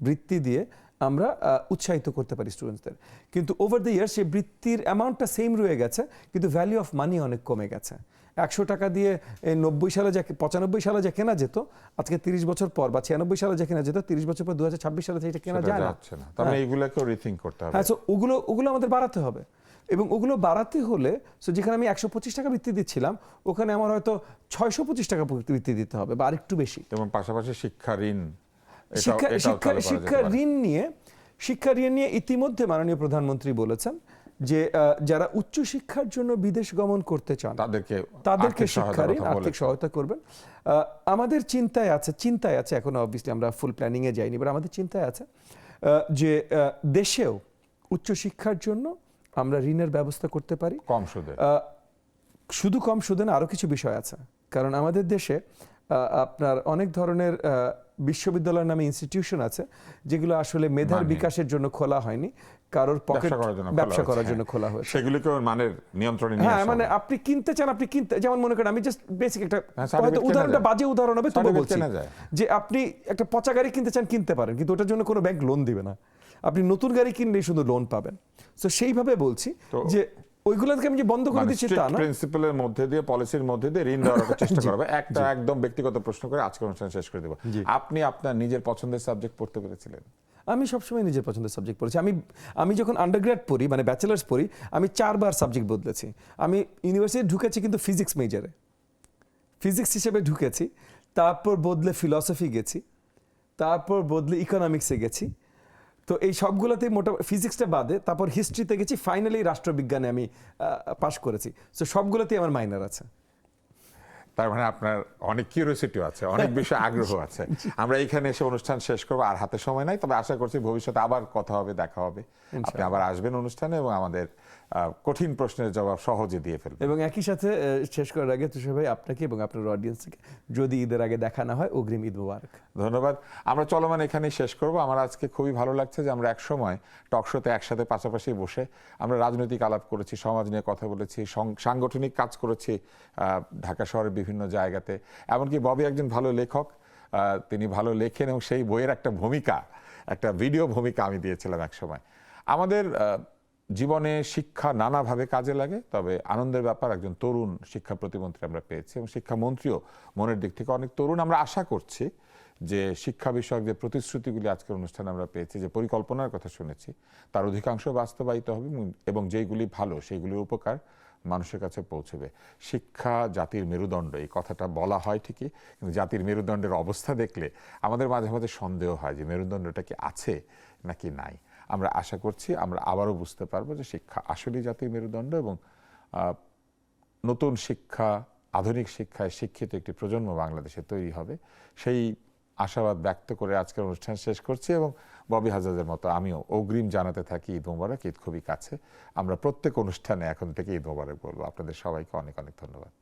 [SPEAKER 2] বৃত্তি দিয়ে আমরা উৎসাহিত করতে পারি স্টুডেন্টসদের, কিন্তু ওভার দ্য ইয়ার সেই বৃত্তির অ্যামাউন্টটা সেম রয়ে গেছে, কিন্তু ভ্যালু অফ মানি অনেক কমে গেছে। 100 টাকা দিয়ে 95 সালে যা কেনা যেত, আজকে 30 বছর পর বা 96 সালে যা কেনা যেত, 30 বছর পর 2026 সালে এটা কেনা যায় না।
[SPEAKER 1] তাহলে এইগুলোকেও রিথিঙ্ক করতে হবে।
[SPEAKER 2] হ্যাঁ, সো ওগুলো আমাদের বাড়াতে হবে। এবং ওগুলো বাড়াতে হলে, সো যেখানে আমি 125 টাকা বৃত্তি দিচ্ছিলাম, ওখানে আমার হয়তো 625 টাকা বৃত্তি দিতে হবে বা আরেকটু বেশি।
[SPEAKER 1] এবং পাশাপাশি শিক্ষা ঋণ নিয়ে ইতিমধ্যে মাননীয় প্রধানমন্ত্রী বলেছেন যে যারা উচ্চশিক্ষার জন্য বিদেশ গমন করতে চান তাদেরকে শিক্ষা ঋণ, আর্থিক সহায়তা করবেন। আমাদের চিন্তায় আছে, এখন অবভিয়াসলি আমরা ফুল প্ল্যানিং এ যাইনি, বাট আমাদের চিন্তায় আছে যে দেশেও উচ্চশিক্ষার জন্য আমরা ঋণের ব্যবস্থা করতে পারি কম সুদে।
[SPEAKER 2] শুধু কম সুদে না, আরো কিছু বিষয় আছে। কারণ আমাদের দেশে আপনার অনেক ধরনের বিশ্ববিদ্যালয়ের নামে ইনস্টিটিউশন আছে যেগুলো আসলে মেধার বিকাশের জন্য খোলা হয়নি, কারোর পকেট ব্যবসা করার জন্য খোলা হয়েছে।
[SPEAKER 1] সেগুলিকে মানের নিয়ন্ত্রণে নিয়ে
[SPEAKER 2] হ্যাঁ, মানে আপনি কিনতে চান, যেমন মনে করেন, আমি জাস্ট বেসিক একটা উদাহরণটা বাজে উদাহরণ হবে, তবু বলছি যে আপনি একটা পচা গাড়ি কিনতে চান, কিনতে পারেন, কিন্তু ওটার জন্য কোনো ব্যাংক লোন দিবে না। আপনি নতুন গাড়ি কিনলেই শুধু লোন পাবেন। তো সেইভাবে বলছি যে ওইগুলোকে আমি যে বন্ধ করে দিচ্ছি তা না,
[SPEAKER 1] প্রিন্সিপালের মধ্যে দিয়ে, পলিসির মধ্যে দিয়ে ঋণ দেওয়ার চেষ্টা করবে। একটা একদম ব্যক্তিগত প্রশ্ন করে আজকের অনুষ্ঠান শেষ করে দেব। আপনি আপনার নিজের পছন্দের সাবজেক্ট পড়তে পেরেছিলেন?
[SPEAKER 2] আমি সবসময় নিজের পছন্দের সাবজেক্ট পড়েছি। আমি যখন আন্ডারগ্রেড পড়ি, মানে ব্যাচেলার্স পড়ি, আমি 4 বার সাবজেক্ট বদলেছি। আমি ইউনিভার্সিটি ঢুকেছি কিন্তু ফিজিক্স মেজরে, ফিজিক্স হিসেবে ঢুকেছি, তারপর বদলে ফিলসফি গেছি, তারপর বদলে ইকোনমিক্সে গেছি। তো এই সবগুলোতে মোটামুটি ফিজিক্সটা বাদে তারপর হিস্ট্রিতে গেছি, ফাইনালি রাষ্ট্রবিজ্ঞানে আমি পাশ করেছি। তো সবগুলোতেই আমার মাইনার আছে।
[SPEAKER 1] তার মানে আপনার অনেক কিউরিওসিটিও আছে, অনেক বিষয়ে আগ্রহ আছে। আমরা এখানে এসে অনুষ্ঠান শেষ করবো, আর হাতে সময় নাই, তবে আশা করছি ভবিষ্যতে আবার কথা হবে, দেখা হবে। আপনি আবার আসবেন অনুষ্ঠানে এবং আমাদের কঠিন প্রশ্নের জবাব সহজে দিয়ে ফেলবেন।
[SPEAKER 2] এবং একই সাথে শেষ করার আগে তুষার ভাই, আপনাকে এবং আপনার অডিয়েন্সকে যদি ঈদের আগে দেখা না হয়, অগ্রিম ঈদ মোবারক।
[SPEAKER 1] ধন্যবাদ। আমরা চলমান এখানেই শেষ করব। আমার আজকে খুবই ভালো লাগছে যে আমরা এক সময় টক শোতে একসাথে পাশাপাশি বসে আমরা রাজনৈতিক আলাপ করেছি, সমাজ নিয়ে কথা বলেছি, সাংগঠনিক কাজ করেছি ঢাকা শহরের বিভিন্ন জায়গাতে। এমনকি ববি একজন ভালো লেখক, তিনি ভালো লেখেন এবং সেই বইয়ের একটা ভিডিও ভূমিকা আমি দিয়েছিলাম এক সময়। আমাদের জীবনে শিক্ষা নানাভাবে কাজে লাগে, তবে আনন্দের ব্যাপার একজন তরুণ শিক্ষা প্রতিমন্ত্রী আমরা পেয়েছি এবং শিক্ষামন্ত্রীও মনের দিক থেকে অনেক তরুণ। আমরা আশা করছি যে শিক্ষা বিষয়ক যে প্রতিশ্রুতিগুলি আজকের অনুষ্ঠানে আমরা পেয়েছি, যে পরিকল্পনার কথা শুনেছি, তার অধিকাংশ বাস্তবায়িত হবে এবং যেইগুলি ভালো সেইগুলির উপকার মানুষের কাছে পৌঁছবে। শিক্ষা জাতির মেরুদণ্ড, এই কথাটা বলা হয় ঠিকই, কিন্তু জাতির মেরুদণ্ডের অবস্থা দেখলে আমাদের মাঝে মাঝে সন্দেহ হয় যে মেরুদণ্ডটা কি আছে নাকি নাই। আমরা আশা করছি আমরা আবারও বুঝতে পারবো যে শিক্ষা আসলেই জাতির মেরুদণ্ড এবং নতুন শিক্ষা, আধুনিক শিক্ষায় শিক্ষিত একটি প্রজন্ম বাংলাদেশে তৈরি হবে। সেই আশাবাদ ব্যক্ত করে আজকের অনুষ্ঠান শেষ করছি এবং ববি হাজাজের মতো আমিও অগ্রিম জানাতে থাকি ঈদ মোবারক। ঈদ খুবই কাছে, আমরা প্রত্যেক অনুষ্ঠানে এখন থেকে ঈদ মোবারক বলবো। আপনাদের সবাইকে অনেক অনেক ধন্যবাদ।